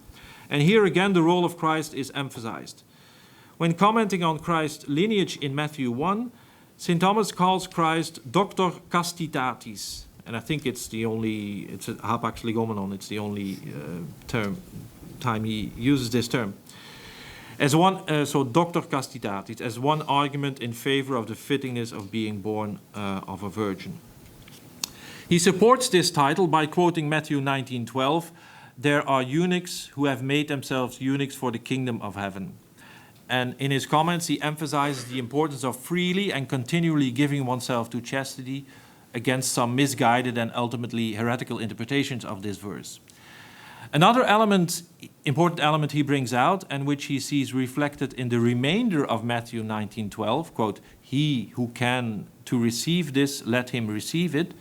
And here again the role of Christ is emphasized. When commenting on Christ's lineage in Matthew 1, St. Thomas calls Christ Doctor Castitatis. And I think it's a hapax legomenon, it's the only time he uses this term. As one, so Doctor Castitatis, as one argument in favor of the fittingness of being born of a virgin. He supports this title by quoting Matthew 19:12, there are eunuchs who have made themselves eunuchs for the kingdom of heaven. And in his comments, he emphasizes the importance of freely and continually giving oneself to chastity against some misguided and ultimately heretical interpretations of this verse. Another important element he brings out, and which he sees reflected in the remainder of Matthew 19:12, quote, he who can to receive this, let him receive it,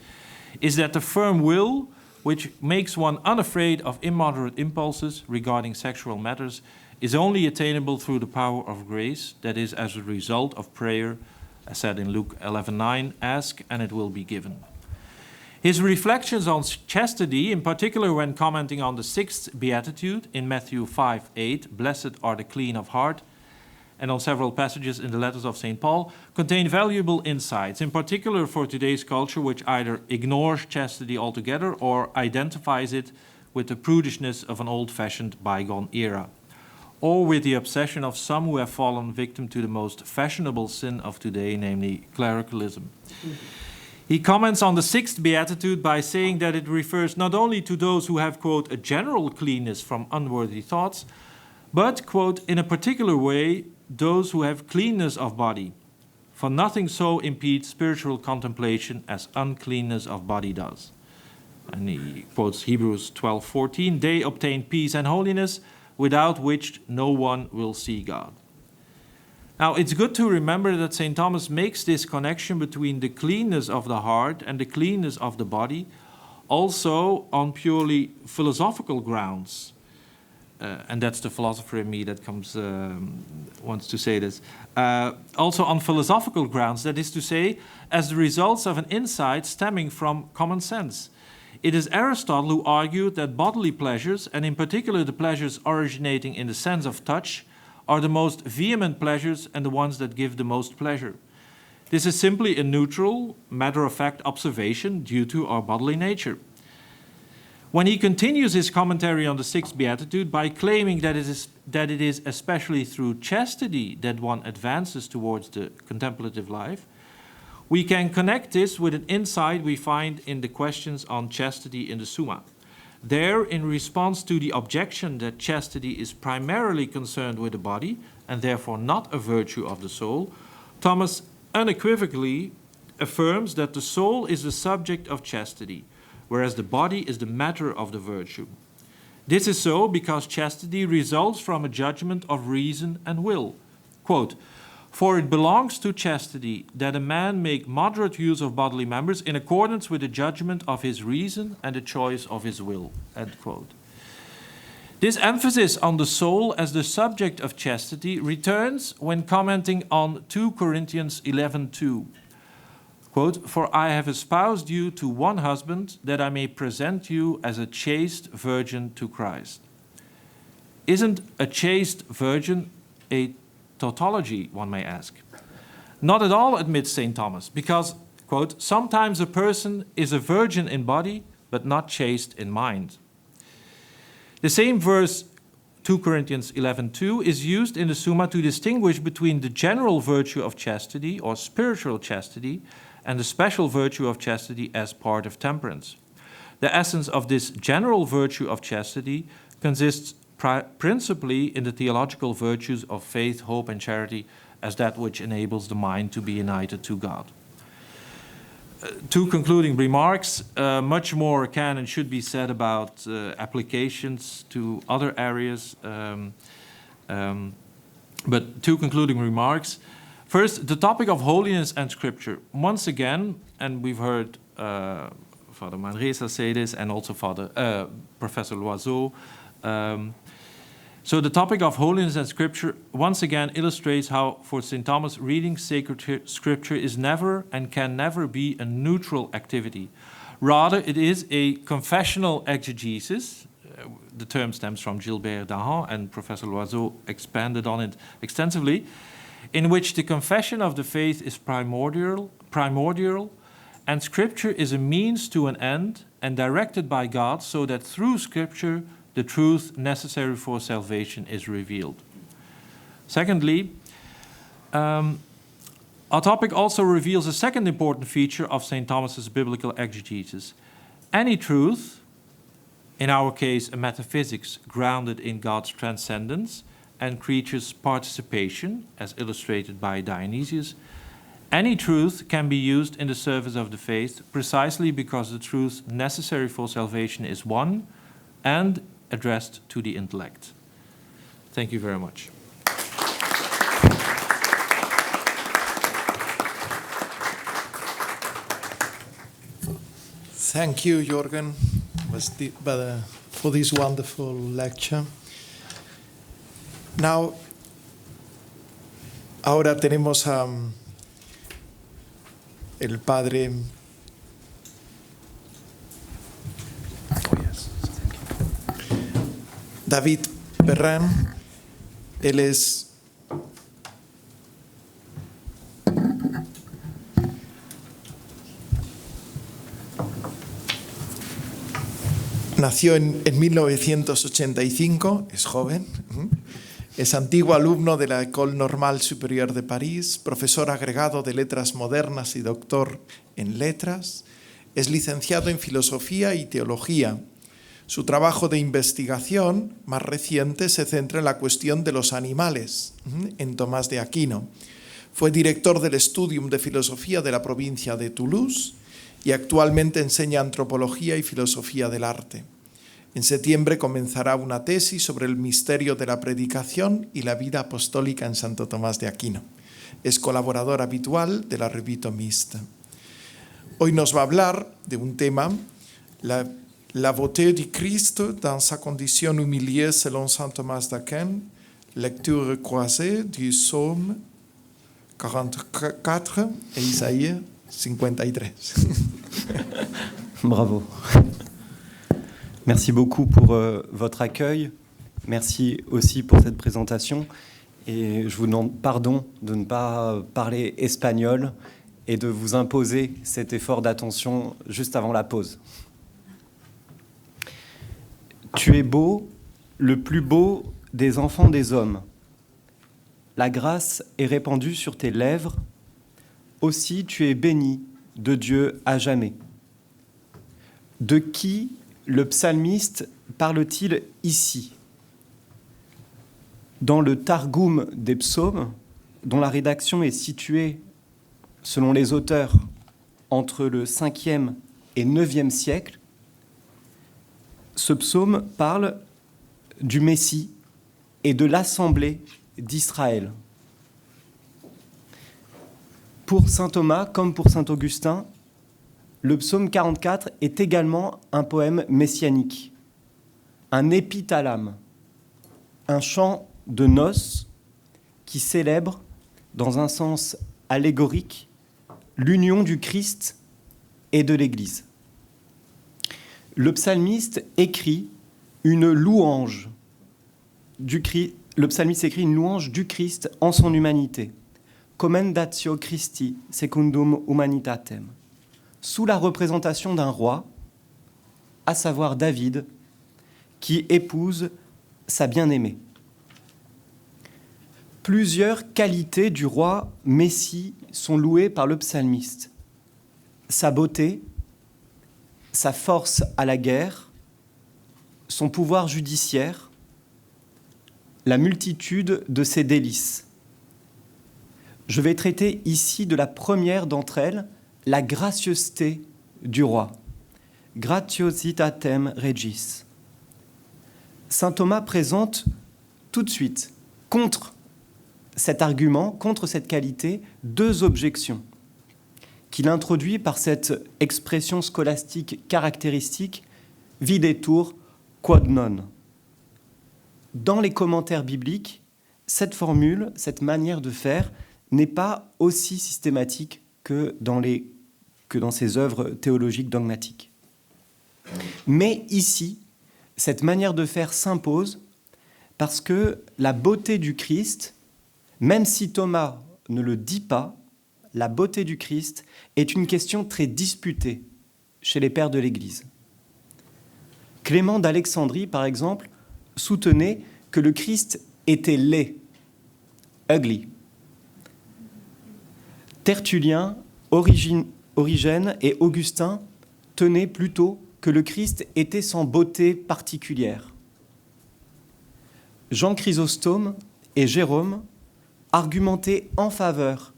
is that the firm will, which makes one unafraid of immoderate impulses regarding sexual matters, is only attainable through the power of grace, that is, as a result of prayer, as said in Luke 11:9, ask and it will be given. His reflections on chastity, in particular when commenting on the 6th Beatitude in Matthew 5:8, blessed are the clean of heart, and on several passages in the letters of St. Paul, contain valuable insights, in particular for today's culture, which either ignores chastity altogether or identifies it with the prudishness of an old-fashioned bygone era, or with the obsession of some who have fallen victim to the most fashionable sin of today, namely clericalism. He comments on the 6th Beatitude by saying that it refers not only to those who have, quote, a general cleanness from unworthy thoughts, but, quote, in a particular way, those who have cleanness of body. For nothing so impedes spiritual contemplation as uncleanness of body does. And he quotes Hebrews 12:14, they obtain peace and holiness, without which no one will see God. Now, it's good to remember that St. Thomas makes this connection between the cleanness of the heart and the cleanness of the body, also on purely philosophical grounds. And that's the philosopher in me that wants to say this. Also on philosophical grounds, that is to say, as the results of an insight stemming from common sense. It is Aristotle who argued that bodily pleasures, and in particular the pleasures originating in the sense of touch, are the most vehement pleasures and the ones that give the most pleasure. This is simply a neutral, matter-of-fact observation due to our bodily nature. When he continues his commentary on the sixth beatitude by claiming that it is especially through chastity that one advances towards the contemplative life, we can connect this with an insight we find in the questions on chastity in the Summa. There, in response to the objection that chastity is primarily concerned with the body and therefore not a virtue of the soul, Thomas unequivocally affirms that the soul is the subject of chastity, whereas the body is the matter of the virtue. This is so because chastity results from a judgment of reason and will. Quote, "For it belongs to chastity that a man make moderate use of bodily members in accordance with the judgment of his reason and the choice of his will." End quote. This emphasis on the soul as the subject of chastity returns when commenting on 2 Corinthians 11:2. Quote, "For I have espoused you to one husband, that I may present you as a chaste virgin to Christ." Isn't a chaste virgin a tautology, one may ask? Not at all, admits St. Thomas, because, quote, "sometimes a person is a virgin in body, but not chaste in mind." The same verse, 2 Corinthians 11:2, is used in the Summa to distinguish between the general virtue of chastity, or spiritual chastity, and the special virtue of chastity as part of temperance. The essence of this general virtue of chastity consists principally in the theological virtues of faith, hope, and charity as that which enables the mind to be united to God. Two concluding remarks. Much more can and should be said about applications to other areas, but two concluding remarks. First, the topic of holiness and Scripture. Once again, and we've heard Father Manresa say this, and also Professor Loiseau. So the topic of holiness and Scripture once again illustrates how, for St. Thomas, reading sacred Scripture is never and can never be a neutral activity. Rather, it is a confessional exegesis. The term stems from Gilbert Dahan, and Professor Loiseau expanded on it extensively, in which the confession of the faith is primordial, and Scripture is a means to an end and directed by God, so that through Scripture the truth necessary for salvation is revealed. Secondly, our topic also reveals a second important feature of St. Thomas's biblical exegesis. Any truth, in our case a metaphysics grounded in God's transcendence and creatures' participation, as illustrated by Dionysius, any truth can be used in the service of the faith precisely because the truth necessary for salvation is one and addressed to the intellect. Thank you very much. Thank you, Jürgen, for this wonderful lecture. Now, ahora tenemos a el padre David Perrin. Él es nació en 1985, es joven, es antiguo alumno de la École Normale Supérieure de París, profesor agregado de Letras Modernas y doctor en Letras, es licenciado en Filosofía y Teología. Su trabajo de investigación más reciente se centra en la cuestión de los animales, en Tomás de Aquino. Fue director del Studium de Filosofía de la provincia de Toulouse y actualmente enseña Antropología y Filosofía del Arte. En septiembre comenzará una tesis sobre el misterio de la predicación y la vida apostólica en Santo Tomás de Aquino. Es colaborador habitual de la Revue Thomiste. Hoy nos va a hablar de un tema, la beauté du Christ dans sa condition humiliée selon saint Thomas d'Aquin, lecture croisée du Psaume 44 et Isaïe 53. Bravo. Merci beaucoup pour votre accueil. Merci aussi pour cette présentation. Et je vous demande pardon de ne pas parler espagnol et de vous imposer cet effort d'attention juste avant la pause. Tu es beau, le plus beau des enfants des hommes. La grâce est répandue sur tes lèvres. Aussi tu es béni de Dieu à jamais. De qui le psalmiste parle-t-il ici ? Dans le Targum des psaumes, dont la rédaction est située, selon les auteurs, entre le 5e et 9e siècle, ce psaume parle du Messie et de l'assemblée d'Israël. Pour saint Thomas, comme pour saint Augustin, le psaume 44 est également un poème messianique, un épithalame, un chant de noces qui célèbre, dans un sens allégorique, l'union du Christ et de l'Église. Le psalmiste écrit une louange du Christ. Le psalmiste écrit une louange du Christ en son humanité. Commendatio Christi secundum humanitatem. Sous la représentation d'un roi, à savoir David, qui épouse sa bien-aimée. Plusieurs qualités du roi Messie sont louées par le psalmiste. Sa beauté, sa force à la guerre, son pouvoir judiciaire, la multitude de ses délices. Je vais traiter ici de la première d'entre elles, la gracieuseté du roi. Gratiositatem regis. Saint Thomas présente tout de suite, contre cet argument, contre cette qualité, deux objections qu'il introduit par cette expression scolastique caractéristique, videtur quod non. Dans les commentaires bibliques, cette formule, cette manière de faire, n'est pas aussi systématique que dans ces œuvres théologiques dogmatiques. Mais ici, cette manière de faire s'impose parce que la beauté du Christ, même si Thomas ne le dit pas, la beauté du Christ est une question très disputée chez les pères de l'Église. Clément d'Alexandrie, par exemple, soutenait que le Christ était laid, ugly. Tertullien, Origène et Augustin tenaient plutôt que le Christ était sans beauté particulière. Jean Chrysostome et Jérôme argumentaient en faveur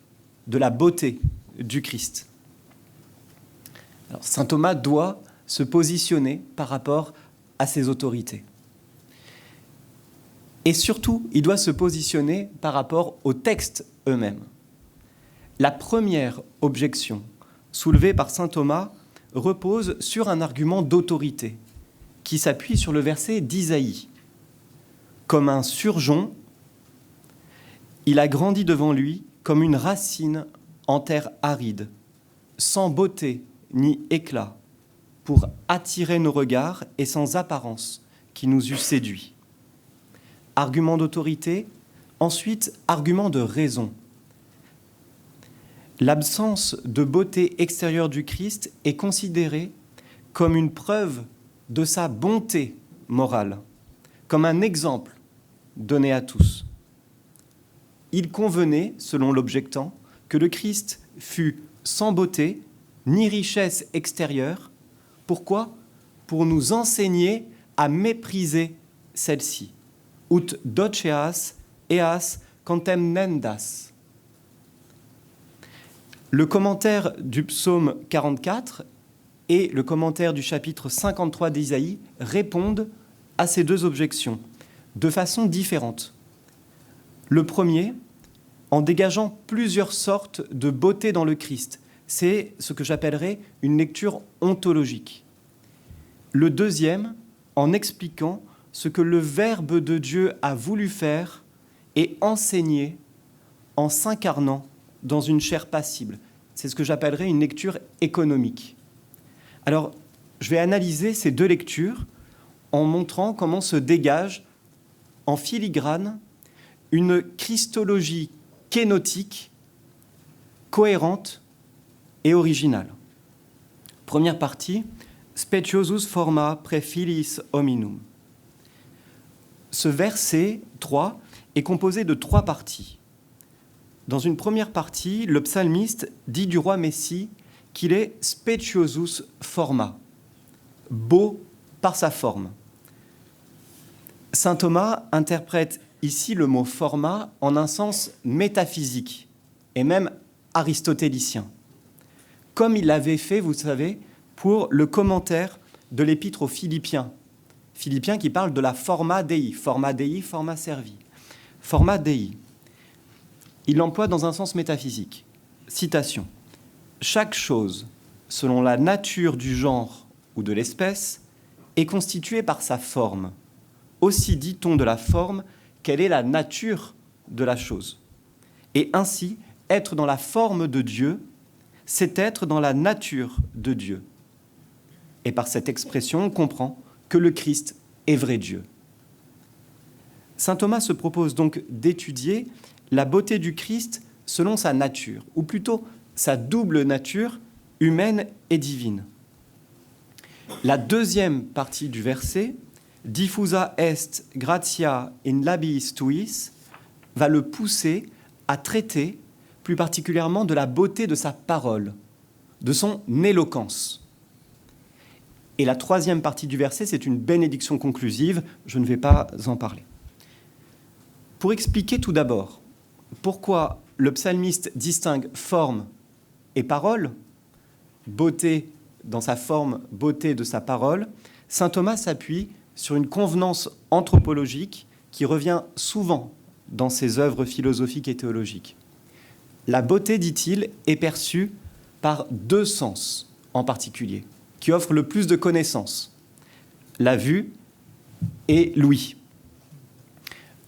de la beauté du Christ. Alors, saint Thomas doit se positionner par rapport à ses autorités. Et surtout, il doit se positionner par rapport aux textes eux-mêmes. La première objection soulevée par saint Thomas repose sur un argument d'autorité qui s'appuie sur le verset d'Isaïe. Comme un surgeon, il a grandi devant lui comme une racine en terre aride, sans beauté ni éclat, pour attirer nos regards et sans apparence qui nous eût séduits. Argument d'autorité, ensuite argument de raison. L'absence de beauté extérieure du Christ est considérée comme une preuve de sa bonté morale, comme un exemple donné à tous. Il convenait, selon l'objectant, que le Christ fût sans beauté ni richesse extérieure. Pourquoi ? Pour nous enseigner à mépriser celle-ci. Ut doceas eas contemnendas. Le commentaire du psaume 44 et le commentaire du chapitre 53 d'Isaïe répondent à ces deux objections de façon différente. Le premier, en dégageant plusieurs sortes de beauté dans le Christ. C'est ce que j'appellerais une lecture ontologique. Le deuxième, en expliquant ce que le Verbe de Dieu a voulu faire et enseigner en s'incarnant dans une chair passible. C'est ce que j'appellerais une lecture économique. Alors, je vais analyser ces deux lectures en montrant comment se dégage en filigrane une christologie kénotique, cohérente et originale. Première partie, Speciosus forma prefiliis hominum. Ce verset 3 est composé de 3 parties. Dans une première partie, le psalmiste dit du roi Messie qu'il est speciosus forma, beau par sa forme. Saint Thomas interprète ici le mot forma en un sens métaphysique et même aristotélicien, comme il l'avait fait, vous savez, pour le commentaire de l'épître aux Philippiens. Philippiens qui parle de la forma Dei, forma servi. Forma Dei. Il l'emploie dans un sens métaphysique. Citation. Chaque chose, selon la nature du genre ou de l'espèce, est constituée par sa forme. Aussi dit-on de la forme quelle est la nature de la chose. Et ainsi, être dans la forme de Dieu, c'est être dans la nature de Dieu. Et par cette expression, on comprend que le Christ est vrai Dieu. Saint Thomas se propose donc d'étudier la beauté du Christ selon sa nature, ou plutôt sa double nature humaine et divine. La deuxième partie du verset, diffusa est gratia in labiis tuis, va le pousser à traiter plus particulièrement de la beauté de sa parole, de son éloquence. Et la troisième partie du verset, c'est une bénédiction conclusive, je ne vais pas en parler. Pour expliquer tout d'abord pourquoi le psalmiste distingue forme et parole, beauté dans sa forme, beauté de sa parole, saint Thomas s'appuie sur une convenance anthropologique qui revient souvent dans ses œuvres philosophiques et théologiques. La beauté, dit-il, est perçue par 2 sens en particulier, qui offrent le plus de connaissances, la vue et l'ouïe.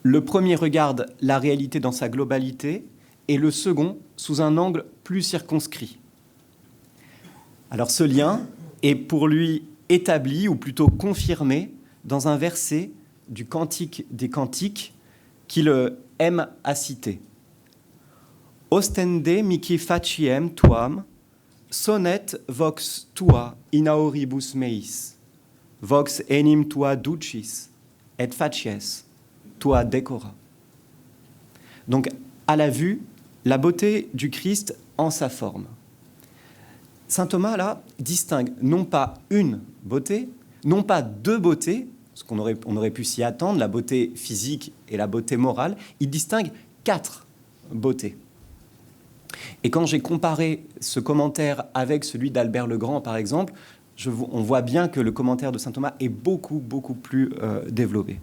Le premier regarde la réalité dans sa globalité et le second sous un angle plus circonscrit. Alors ce lien est pour lui établi, ou plutôt confirmé, dans un verset du Cantique des Cantiques qu'il aime à citer. Ostende mihi faciem tuam, sonet vox tua in auribus meis, vox enim tua ducis, et facies tua decora. Donc, à la vue, la beauté du Christ en sa forme. Saint Thomas, là, distingue non pas une beauté, non pas 2 beautés, parce qu'on aurait pu s'y attendre, la beauté physique et la beauté morale, il distingue 4 beautés. Et quand j'ai comparé ce commentaire avec celui d'Albert le Grand, par exemple, on voit bien que le commentaire de saint Thomas est beaucoup plus développé.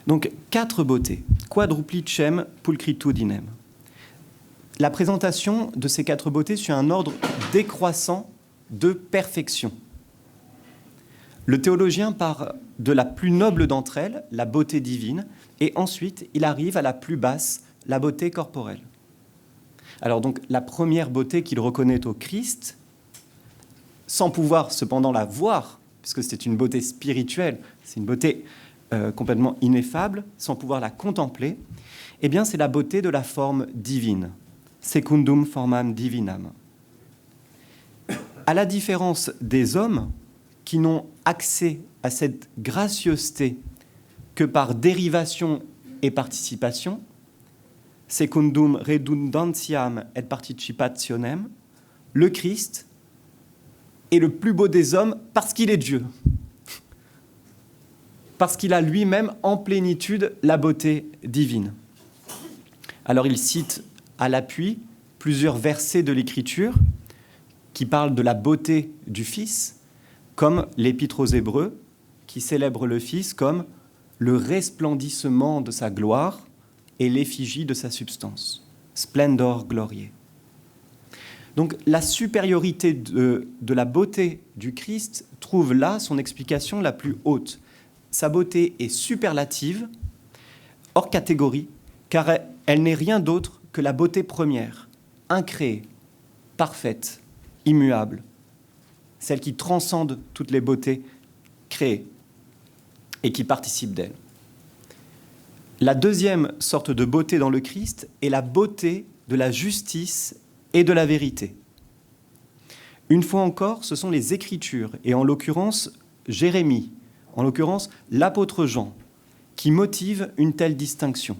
Donc, 4 beautés. Quadruplicem pulchritudinem. La présentation de ces 4 beautés suit un ordre décroissant de perfection. Le théologien part de la plus noble d'entre elles, la beauté divine, et ensuite il arrive à la plus basse, la beauté corporelle. Alors donc la première beauté qu'il reconnaît au Christ, sans pouvoir cependant la voir, puisque c'est une beauté spirituelle, c'est une beauté complètement ineffable, sans pouvoir la contempler, eh bien c'est la beauté de la forme divine, secundum formam divinam. À la différence des hommes qui n'ont accès à cette gracieuseté que par dérivation et participation, secundum redundantiam et participationem, le Christ est le plus beau des hommes parce qu'il est Dieu, parce qu'il a lui-même en plénitude la beauté divine. Alors il cite à l'appui plusieurs versets de l'Écriture qui parlent de la beauté du Fils, comme l'Épître aux Hébreux, qui célèbre le Fils comme le resplendissement de sa gloire et l'effigie de sa substance. Splendor gloriae. Donc la supériorité de la beauté du Christ trouve là son explication la plus haute. Sa beauté est superlative, hors catégorie, car elle n'est rien d'autre que la beauté première, incréée, parfaite, immuable, celle qui transcende toutes les beautés créées et qui participe d'elle. La deuxième sorte de beauté dans le Christ est la beauté de la justice et de la vérité. Une fois encore, ce sont les Écritures, et en l'occurrence Jérémie, en l'occurrence l'apôtre Jean, qui motivent une telle distinction.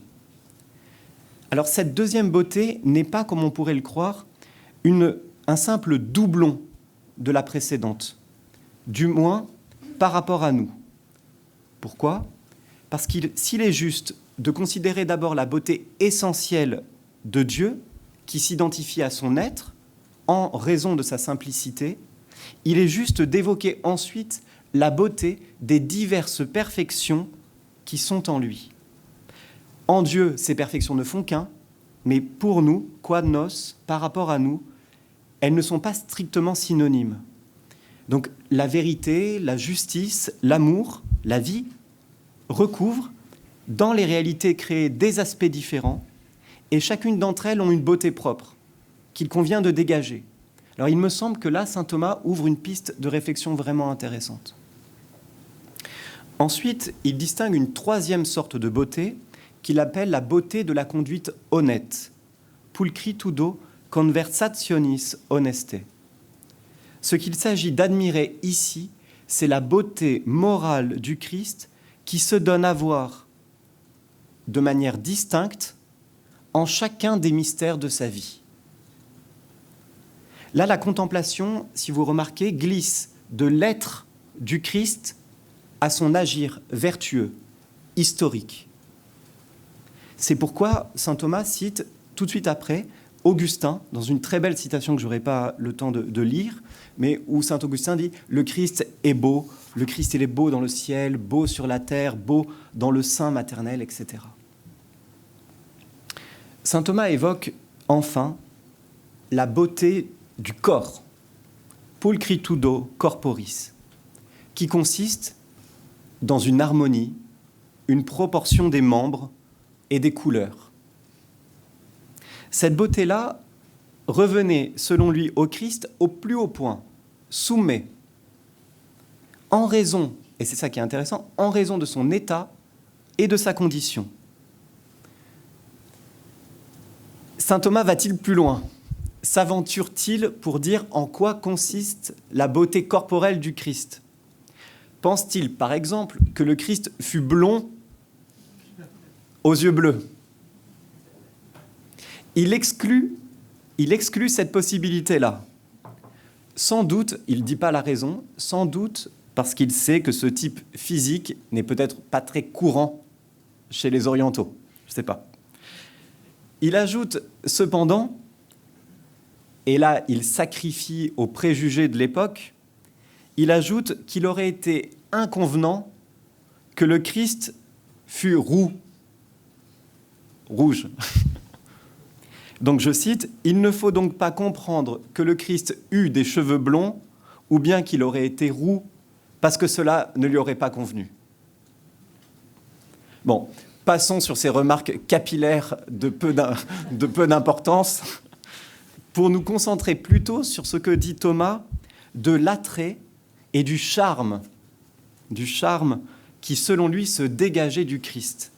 Alors cette deuxième beauté n'est pas, comme on pourrait le croire, un simple doublon de la précédente, du moins par rapport à nous. Pourquoi ? Parce s'il est juste de considérer d'abord la beauté essentielle de Dieu, qui s'identifie à son être, en raison de sa simplicité, il est juste d'évoquer ensuite la beauté des diverses perfections qui sont en lui. En Dieu, ces perfections ne font qu'un, mais pour nous, quod nos, par rapport à nous, elles ne sont pas strictement synonymes. Donc la vérité, la justice, l'amour, la vie recouvrent dans les réalités créées des aspects différents, et chacune d'entre elles ont une beauté propre qu'il convient de dégager. Alors il me semble que là, saint Thomas ouvre une piste de réflexion vraiment intéressante. Ensuite, il distingue une troisième sorte de beauté qu'il appelle la beauté de la conduite honnête, pulchritudo conversationis honeste. Ce qu'il s'agit d'admirer ici, c'est la beauté morale du Christ qui se donne à voir de manière distincte en chacun des mystères de sa vie. Là, la contemplation, si vous remarquez, glisse de l'être du Christ à son agir vertueux, historique. C'est pourquoi saint Thomas cite tout de suite après Augustin, dans une très belle citation que je n'aurai pas le temps de lire, mais où saint Augustin dit « Le Christ est beau, le Christ il est beau dans le ciel, beau sur la terre, beau dans le sein maternel, etc. » Saint Thomas évoque enfin la beauté du corps, pulchritudo corporis, qui consiste dans une harmonie, une proportion des membres et des couleurs. Cette beauté-là revenait, selon lui, au Christ au plus haut point, soumet, en raison, et c'est ça qui est intéressant, en raison de son état et de sa condition. Saint Thomas va-t-il plus loin ? S'aventure-t-il pour dire en quoi consiste la beauté corporelle du Christ ? Pense-t-il, par exemple, que le Christ fut blond aux yeux bleus ? Il exclut cette possibilité-là. Sans doute, il ne dit pas la raison, sans doute parce qu'il sait que ce type physique n'est peut-être pas très courant chez les orientaux. Je ne sais pas. Il ajoute cependant, et là il sacrifie aux préjugés de l'époque, il ajoute qu'il aurait été inconvenant que le Christ fût rouge. Donc je cite, « Il ne faut donc pas comprendre que le Christ eut des cheveux blonds ou bien qu'il aurait été roux parce que cela ne lui aurait pas convenu. » Bon, passons sur ces remarques capillaires de peu d'importance pour nous concentrer plutôt sur ce que dit Thomas de l'attrait et du charme qui, selon lui, se dégageait du Christ.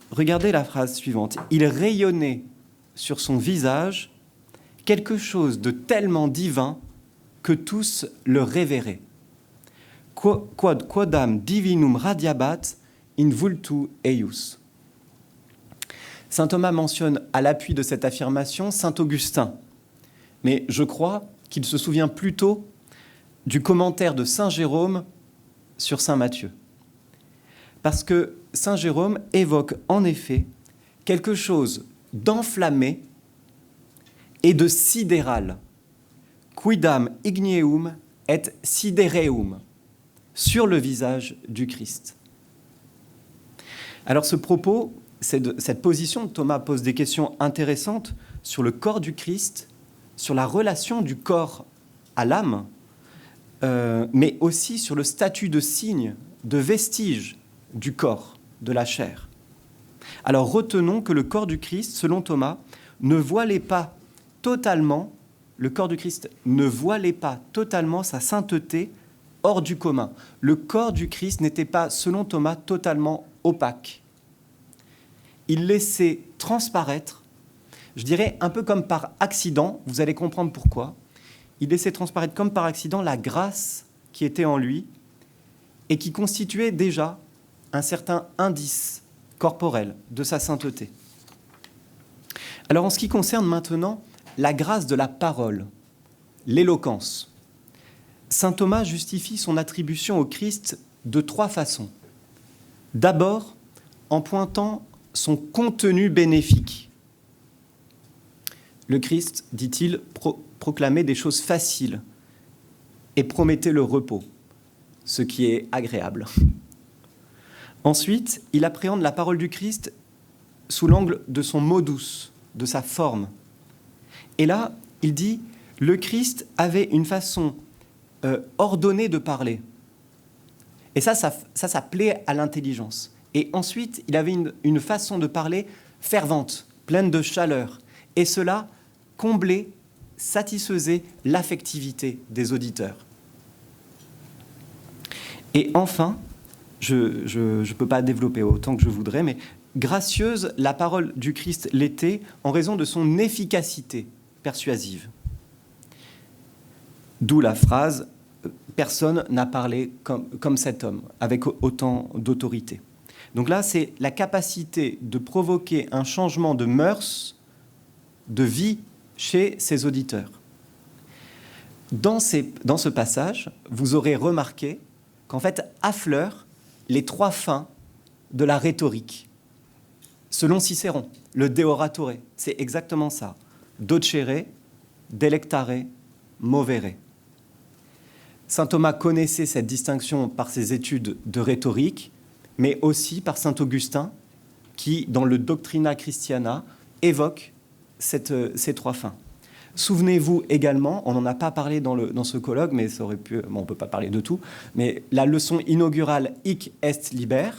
Regardez la phrase suivante. « Il rayonnait sur son visage quelque chose de tellement divin que tous le révéraient. Quodam divinum radiabat in vultu eius. » Saint Thomas mentionne à l'appui de cette affirmation Saint Augustin, mais je crois qu'il se souvient plutôt du commentaire de Saint Jérôme sur Saint Matthieu. Parce que Saint Jérôme évoque en effet quelque chose d'enflammé et de sidéral. Quidam igneum et sidereum, sur le visage du Christ. Alors ce propos, cette position de Thomas pose des questions intéressantes sur le corps du Christ, sur la relation du corps à l'âme, mais aussi sur le statut de signe, de vestige du corps, de la chair. Alors retenons que le corps du Christ, selon Thomas, le corps du Christ ne voilait pas totalement sa sainteté hors du commun. Le corps du Christ n'était pas, selon Thomas, totalement opaque. il laissait transparaître, je dirais un peu comme par accident, vous allez comprendre pourquoi, il laissait transparaître comme par accident la grâce qui était en lui et qui constituait déjà un certain indice corporel de sa sainteté. Alors en ce qui concerne maintenant la grâce de la parole, l'éloquence, saint Thomas justifie son attribution au Christ de 3 façons. D'abord, en pointant son contenu bénéfique. Le Christ, dit-il, proclamait des choses faciles et promettait le repos, ce qui est agréable. Ensuite, il appréhende la parole du Christ sous l'angle de son modus, de sa forme. Et là, il dit, le Christ avait une façon ordonnée de parler. Et ça plaît à l'intelligence. Et ensuite, il avait une façon de parler fervente, pleine de chaleur. Et cela comblait, satisfaisait l'affectivité des auditeurs. Et enfin, je ne peux pas développer autant que je voudrais, mais gracieuse, la parole du Christ l'était en raison de son efficacité persuasive. D'où la phrase « Personne n'a parlé comme cet homme, avec autant d'autorité ». Donc là, c'est la capacité de provoquer un changement de mœurs, de vie chez ses auditeurs. Dans ce passage, vous aurez remarqué qu'en fait affleurent les 3 fins de la rhétorique. Selon Cicéron, le De Oratore, c'est exactement ça. Docere, delectare, movere. Saint Thomas connaissait cette distinction par ses études de rhétorique, mais aussi par saint Augustin, qui, dans le Doctrina Christiana, évoque ces 3 fins. Souvenez-vous également, on n'en a pas parlé dans ce colloque, mais ça aurait pu, on ne peut pas parler de tout, mais la leçon inaugurale « Hic est liber »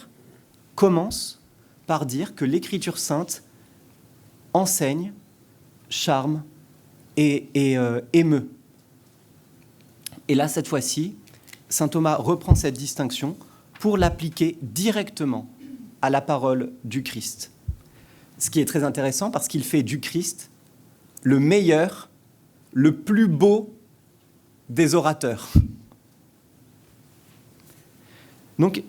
commence par dire que l'Écriture sainte enseigne, charme et émeut. Et là, cette fois-ci, saint Thomas reprend cette distinction pour l'appliquer directement à la parole du Christ. Ce qui est très intéressant parce qu'il fait du Christ le meilleur, le plus beau des orateurs. Donc,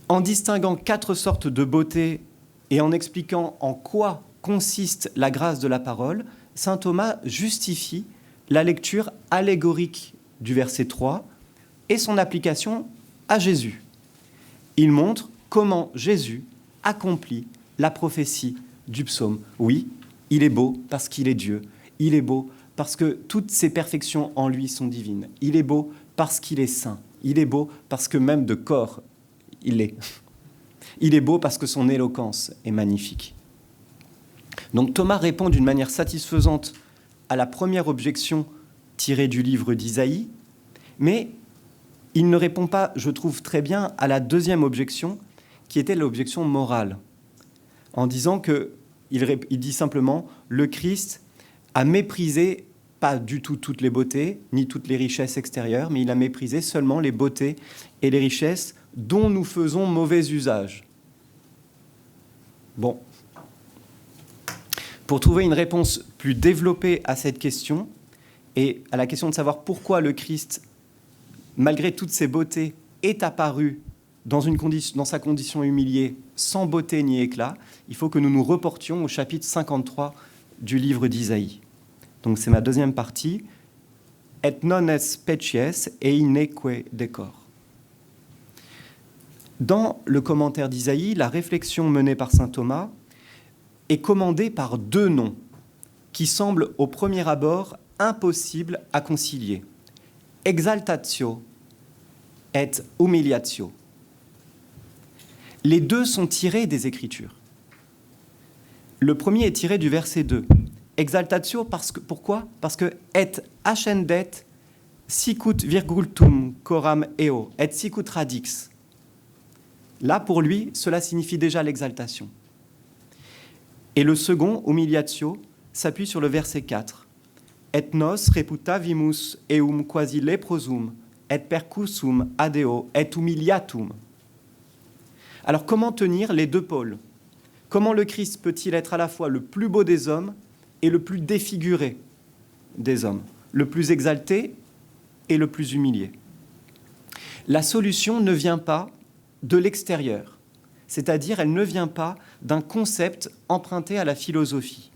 en distinguant 4 sortes de beauté et en expliquant en quoi consiste la grâce de la parole, saint Thomas justifie la lecture allégorique du verset 3 et son application à Jésus. Il montre comment Jésus accomplit la prophétie du psaume. Oui, il est beau parce qu'il est Dieu. Il est beau parce que toutes ses perfections en lui sont divines. Il est beau parce qu'il est saint. Il est beau parce que même de corps, il l'est. Il est beau parce que son éloquence est magnifique. Donc Thomas répond d'une manière satisfaisante à la première objection tirée du livre d'Isaïe, mais il ne répond pas, je trouve très bien, à la deuxième objection, qui était l'objection morale, en disant il dit simplement « le Christ a méprisé pas du tout toutes les beautés, ni toutes les richesses extérieures, mais il a méprisé seulement les beautés et les richesses dont nous faisons mauvais usage. » Bon. Pour trouver une réponse plus développée à cette question, et à la question de savoir pourquoi le Christ, malgré toutes ses beautés, est apparu dans sa condition humiliée, sans beauté ni éclat, il faut que nous nous reportions au chapitre 53 du livre d'Isaïe. Donc c'est ma deuxième partie. « Et non es species eineque decor ». Dans le commentaire d'Isaïe, la réflexion menée par saint Thomas est commandée par 2 noms qui semblent au premier abord impossibles à concilier. Exaltatio et humiliatio. Les 2 sont tirés des Écritures. Le premier est tiré du verset 2. Exaltatio, pourquoi ? Parce que et ascendet sicut virgultum coram eo, et sicut radix. Là, pour lui, cela signifie déjà l'exaltation. Et le second, humiliatio, s'appuie sur le verset 4. Et nos reputavimus eum quasi leprosum, et percussum adeo, et humiliatum. Alors, comment tenir les 2 pôles ? Comment le Christ peut-il être à la fois le plus beau des hommes et le plus défiguré des hommes, le plus exalté et le plus humilié? La solution ne vient pas de l'extérieur, c'est-à-dire elle ne vient pas d'un concept emprunté à la philosophie.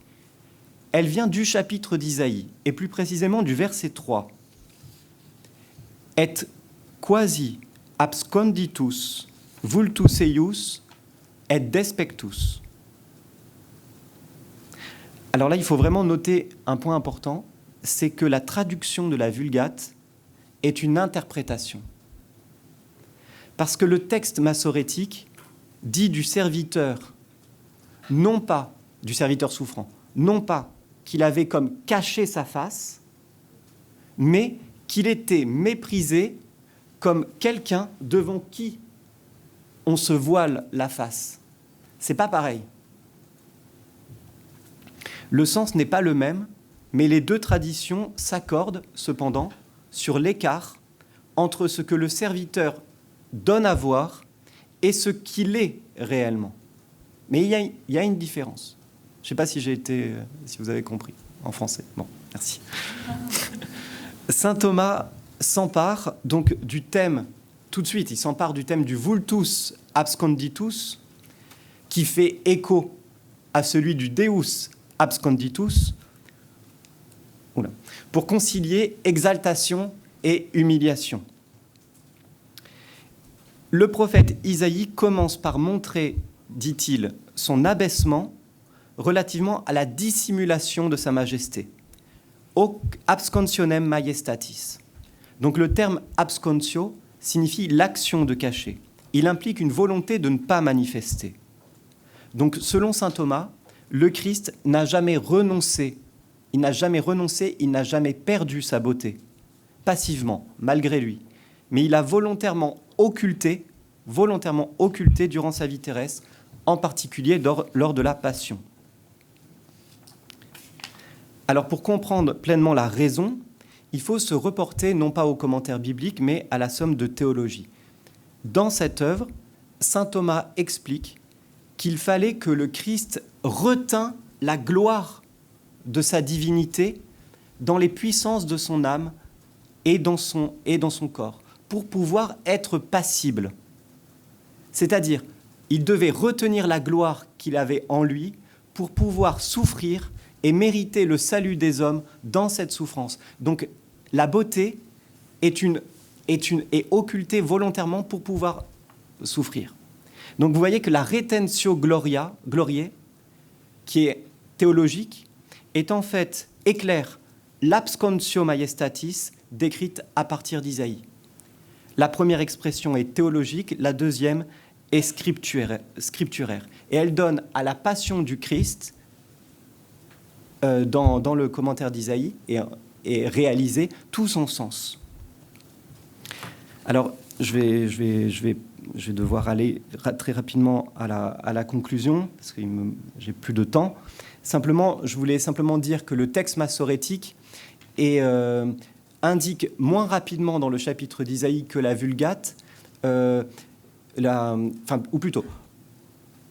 Elle vient du chapitre d'Isaïe, et plus précisément du verset 3. Et quasi absconditus vultus eius et despectus. Alors là, il faut vraiment noter un point important, c'est que la traduction de la Vulgate est une interprétation. Parce que le texte massorétique dit du serviteur, non pas du serviteur souffrant, non pas qu'il avait comme caché sa face, mais qu'il était méprisé comme quelqu'un devant qui on se voile la face. C'est pas pareil. Le sens n'est pas le même, mais les deux traditions s'accordent cependant sur l'écart entre ce que le serviteur donne à voir et ce qu'il est réellement. Mais il y a une différence. Je ne sais pas si si vous avez compris en français. Bon, merci. Saint Thomas s'empare donc du thème, tout de suite, il s'empare du thème du vultus absconditus, qui fait écho à celui du Deus absconditus, pour concilier exaltation et humiliation. Le prophète Isaïe commence par montrer, dit-il, son abaissement relativement à la dissimulation de sa majesté. Hoc absconsionem majestatis. Donc le terme abscontio signifie l'action de cacher. Il implique une volonté de ne pas manifester. Donc selon saint Thomas, le Christ n'a jamais renoncé, il n'a jamais perdu sa beauté, passivement, malgré lui. Mais il a volontairement occulté durant sa vie terrestre, en particulier lors de la Passion. Alors pour comprendre pleinement la raison, il faut se reporter non pas aux commentaires bibliques, mais à la somme de théologie. Dans cette œuvre, saint Thomas explique qu'il fallait que le Christ retint la gloire de sa divinité dans les puissances de son âme et dans son corps, pour pouvoir être passible. C'est-à-dire, il devait retenir la gloire qu'il avait en lui pour pouvoir souffrir et mériter le salut des hommes dans cette souffrance. Donc, la beauté est occultée volontairement pour pouvoir souffrir. Donc, vous voyez que la retentio gloriae, qui est théologique, est en fait éclaire l'abscontio majestatis décrite à partir d'Isaïe. La première expression est théologique, la deuxième est scripturaire. Et elle donne à la passion du Christ, dans le commentaire d'Isaïe, et réalisé tout son sens. Alors, je vais devoir aller très rapidement à la conclusion, parce que j'ai plus de temps. Simplement, je voulais dire que le texte massorétique indique moins rapidement dans le chapitre d'Isaïe que la Vulgate, ou plutôt,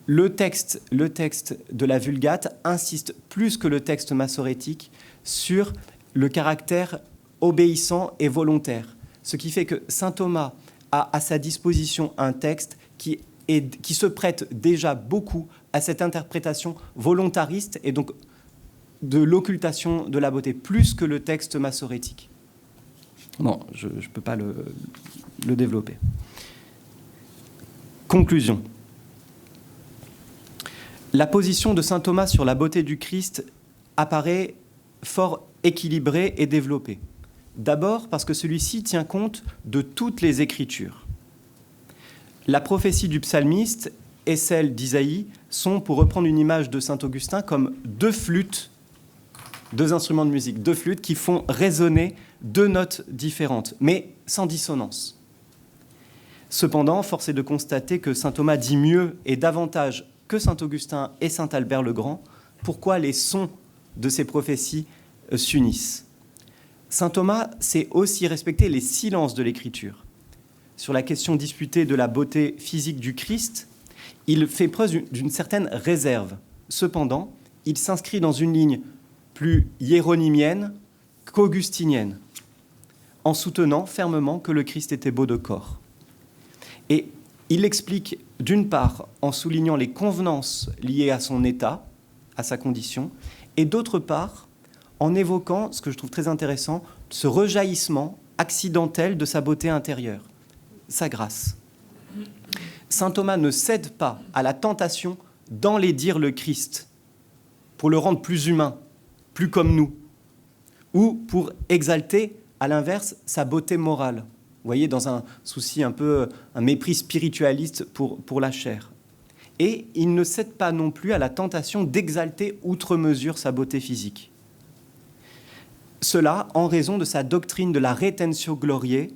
le texte de la Vulgate insiste plus que le texte massorétique sur le caractère obéissant et volontaire, ce qui fait que saint Thomas a à sa disposition un texte qui se prête déjà beaucoup à cette interprétation volontariste et donc de l'occultation de la beauté, plus que le texte massorétique. Bon, je ne peux pas le développer. Conclusion. La position de saint Thomas sur la beauté du Christ apparaît fort équilibrée et développée. D'abord parce que celui-ci tient compte de toutes les Écritures. La prophétie du psalmiste et celle d'Isaïe sont, pour reprendre une image de saint Augustin, comme deux instruments de musique, deux flûtes qui font résonner deux notes différentes, mais sans dissonance. Cependant, force est de constater que saint Thomas dit mieux et davantage que saint Augustin et saint Albert le Grand pourquoi les sons de ces prophéties s'unissent. Saint Thomas sait aussi respecter les silences de l'Écriture. Sur la question disputée de la beauté physique du Christ, il fait preuve d'une certaine réserve. Cependant, il s'inscrit dans une ligne plus hiéronymienne qu'augustinienne, en soutenant fermement que le Christ était beau de corps. Et il l'explique d'une part en soulignant les convenances liées à son état, à sa condition, et d'autre part en évoquant, ce que je trouve très intéressant, ce rejaillissement accidentel de sa beauté intérieure, sa grâce. Saint Thomas ne cède pas à la tentation d'enlaidir le Christ pour le rendre plus humain, plus comme nous, ou pour exalter, à l'inverse, sa beauté morale. Vous voyez, dans un souci un peu, un mépris spiritualiste pour la chair. Et il ne cède pas non plus à la tentation d'exalter outre mesure sa beauté physique. Cela en raison de sa doctrine de la retentio gloriae,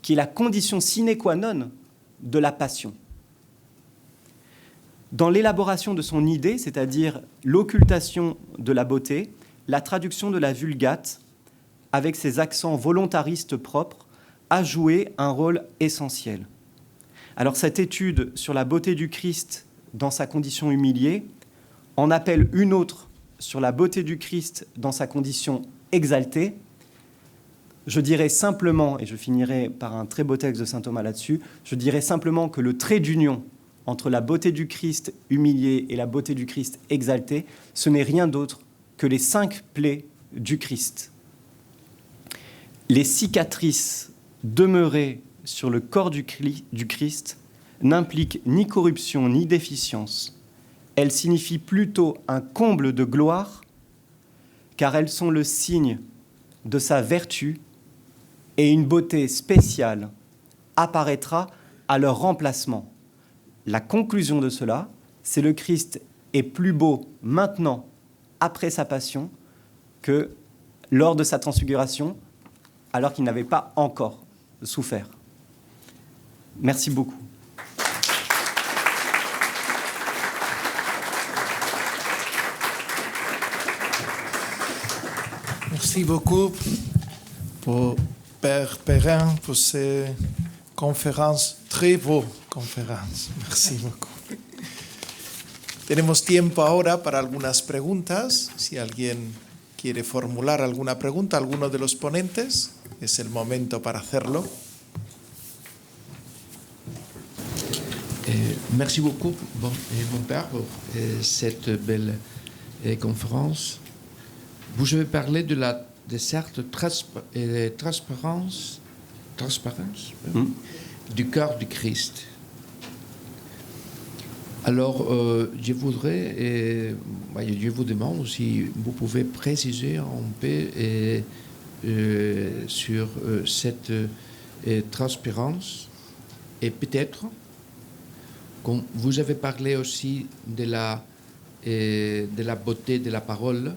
qui est la condition sine qua non de la passion. Dans l'élaboration de son idée, c'est-à-dire l'occultation de la beauté, la traduction de la Vulgate, avec ses accents volontaristes propres, a joué un rôle essentiel. Alors cette étude sur la beauté du Christ dans sa condition humiliée en appelle une autre sur la beauté du Christ dans sa condition exaltée. Je dirais simplement, et je finirai par un très beau texte de saint Thomas là-dessus, je dirais simplement que le trait d'union entre la beauté du Christ humilié et la beauté du Christ exalté, ce n'est rien d'autre que les 5 plaies du Christ. Les cicatrices demeurées sur le corps du Christ n'impliquent ni corruption ni déficience. Elles signifient plutôt un comble de gloire, car elles sont le signe de sa vertu, et une beauté spéciale apparaîtra à leur remplacement. La conclusion de cela, c'est le Christ est plus beau maintenant, après sa passion, que lors de sa transfiguration, alors qu'il n'avait pas encore souffert. Merci beaucoup. Merci beaucoup Père Perrin pour ces conférences, très beaux conférences. Merci beaucoup. Tenemos tiempo ahora para algunas preguntas. Si alguien quiere formular alguna pregunta, alguno de los ponentes, es el momento para hacerlo. Merci beaucoup, mon père, pour cette belle conférence. Vous avez parlé de cette transparence du cœur du Christ. Alors, je voudrais, je vous demande si vous pouvez préciser un peu sur cette transparence, et peut-être, comme vous avez parlé aussi de la beauté de la parole,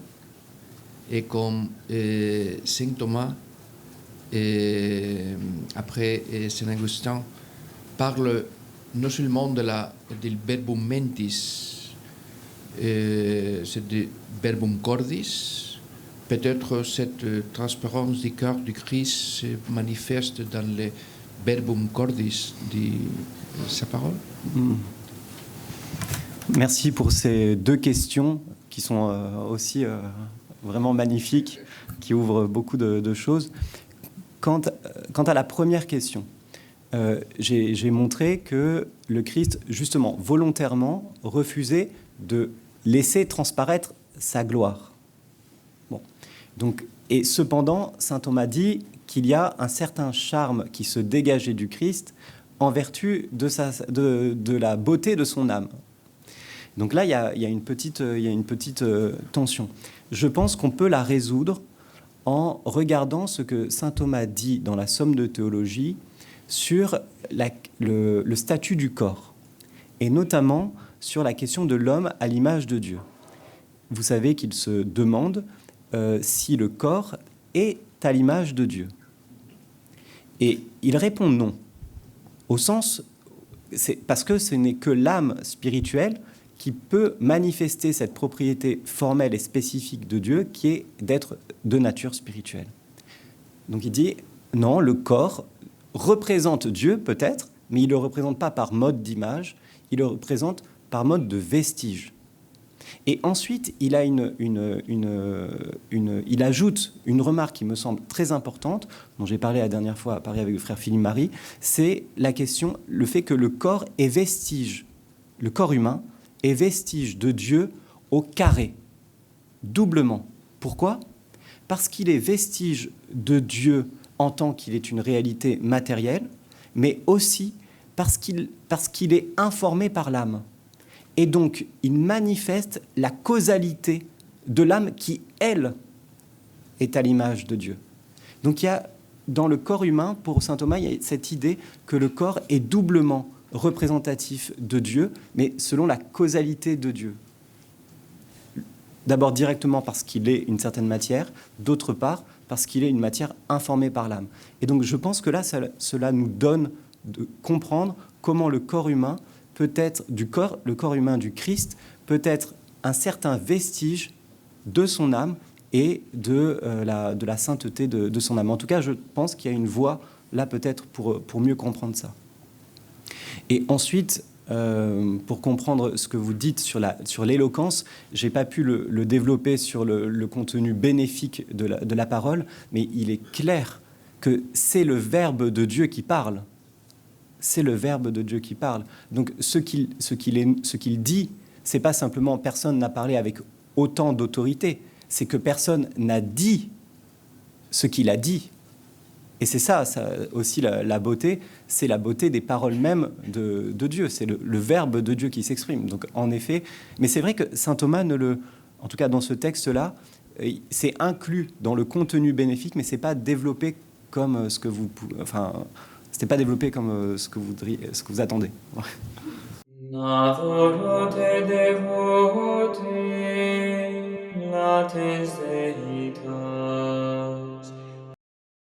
et comme Saint Thomas, après Saint Augustin, parle non seulement del verbum mentis, c'est du verbum cordis. Peut-être cette transparence du cœur du Christ se manifeste dans le verbum cordis de sa parole. Merci pour ces 2 questions qui sont aussi vraiment magnifiques, qui ouvrent beaucoup de choses. Quant à la première question, j'ai montré que le Christ, justement, volontairement, refusait de laisser transparaître sa gloire. Bon. Donc, et cependant, saint Thomas dit qu'il y a un certain charme qui se dégageait du Christ en vertu de la beauté de son âme. Donc là, il y a une petite tension. Je pense qu'on peut la résoudre en regardant ce que saint Thomas dit dans la Somme de théologie sur le statut du corps, et notamment sur la question de l'homme à l'image de Dieu. Vous savez qu'il se demande si le corps est à l'image de Dieu. Et il répond non, au sens, parce que ce n'est que l'âme spirituelle qui peut manifester cette propriété formelle et spécifique de Dieu qui est d'être de nature spirituelle. Donc il dit, non, le corps représente Dieu peut-être, mais il ne le représente pas par mode d'image, il le représente par mode de vestige. Et ensuite, il ajoute une remarque qui me semble très importante, dont j'ai parlé la dernière fois à Paris avec le frère Philippe Marie, c'est la question, le fait que le corps est vestige, le corps humain est vestige de Dieu au carré, doublement. Pourquoi ? Parce qu'il est vestige de Dieu en tant qu'il est une réalité matérielle, mais aussi parce qu'il est informé par l'âme. Et donc, il manifeste la causalité de l'âme qui, elle, est à l'image de Dieu. Donc, il y a, dans le corps humain, pour saint Thomas, il y a cette idée que le corps est doublement représentatif de Dieu, mais selon la causalité de Dieu. D'abord directement parce qu'il est une certaine matière, d'autre part parce qu'il est une matière informée par l'âme. Et donc, je pense que là, cela nous donne de comprendre comment le corps humain peut être le corps humain du Christ peut être un certain vestige de son âme et de la sainteté de son âme. En tout cas, je pense qu'il y a une voie là peut-être pour mieux comprendre ça. Et ensuite, pour comprendre ce que vous dites sur l'éloquence, je n'ai pas pu le développer sur le contenu bénéfique de la parole, mais il est clair que c'est le Verbe de Dieu qui parle. C'est le Verbe de Dieu qui parle. Donc ce qu'il dit, c'est pas simplement personne n'a parlé avec autant d'autorité, c'est que personne n'a dit ce qu'il a dit. Et c'est ça aussi la beauté, c'est la beauté des paroles mêmes de Dieu, c'est le Verbe de Dieu qui s'exprime. Donc en effet, mais c'est vrai que saint Thomas en tout cas dans ce texte-là, c'est inclus dans le contenu bénéfique, mais c'est pas développé comme ce que c'était pas développé comme ce que vous attendez. Nadoro te devote, latens deita.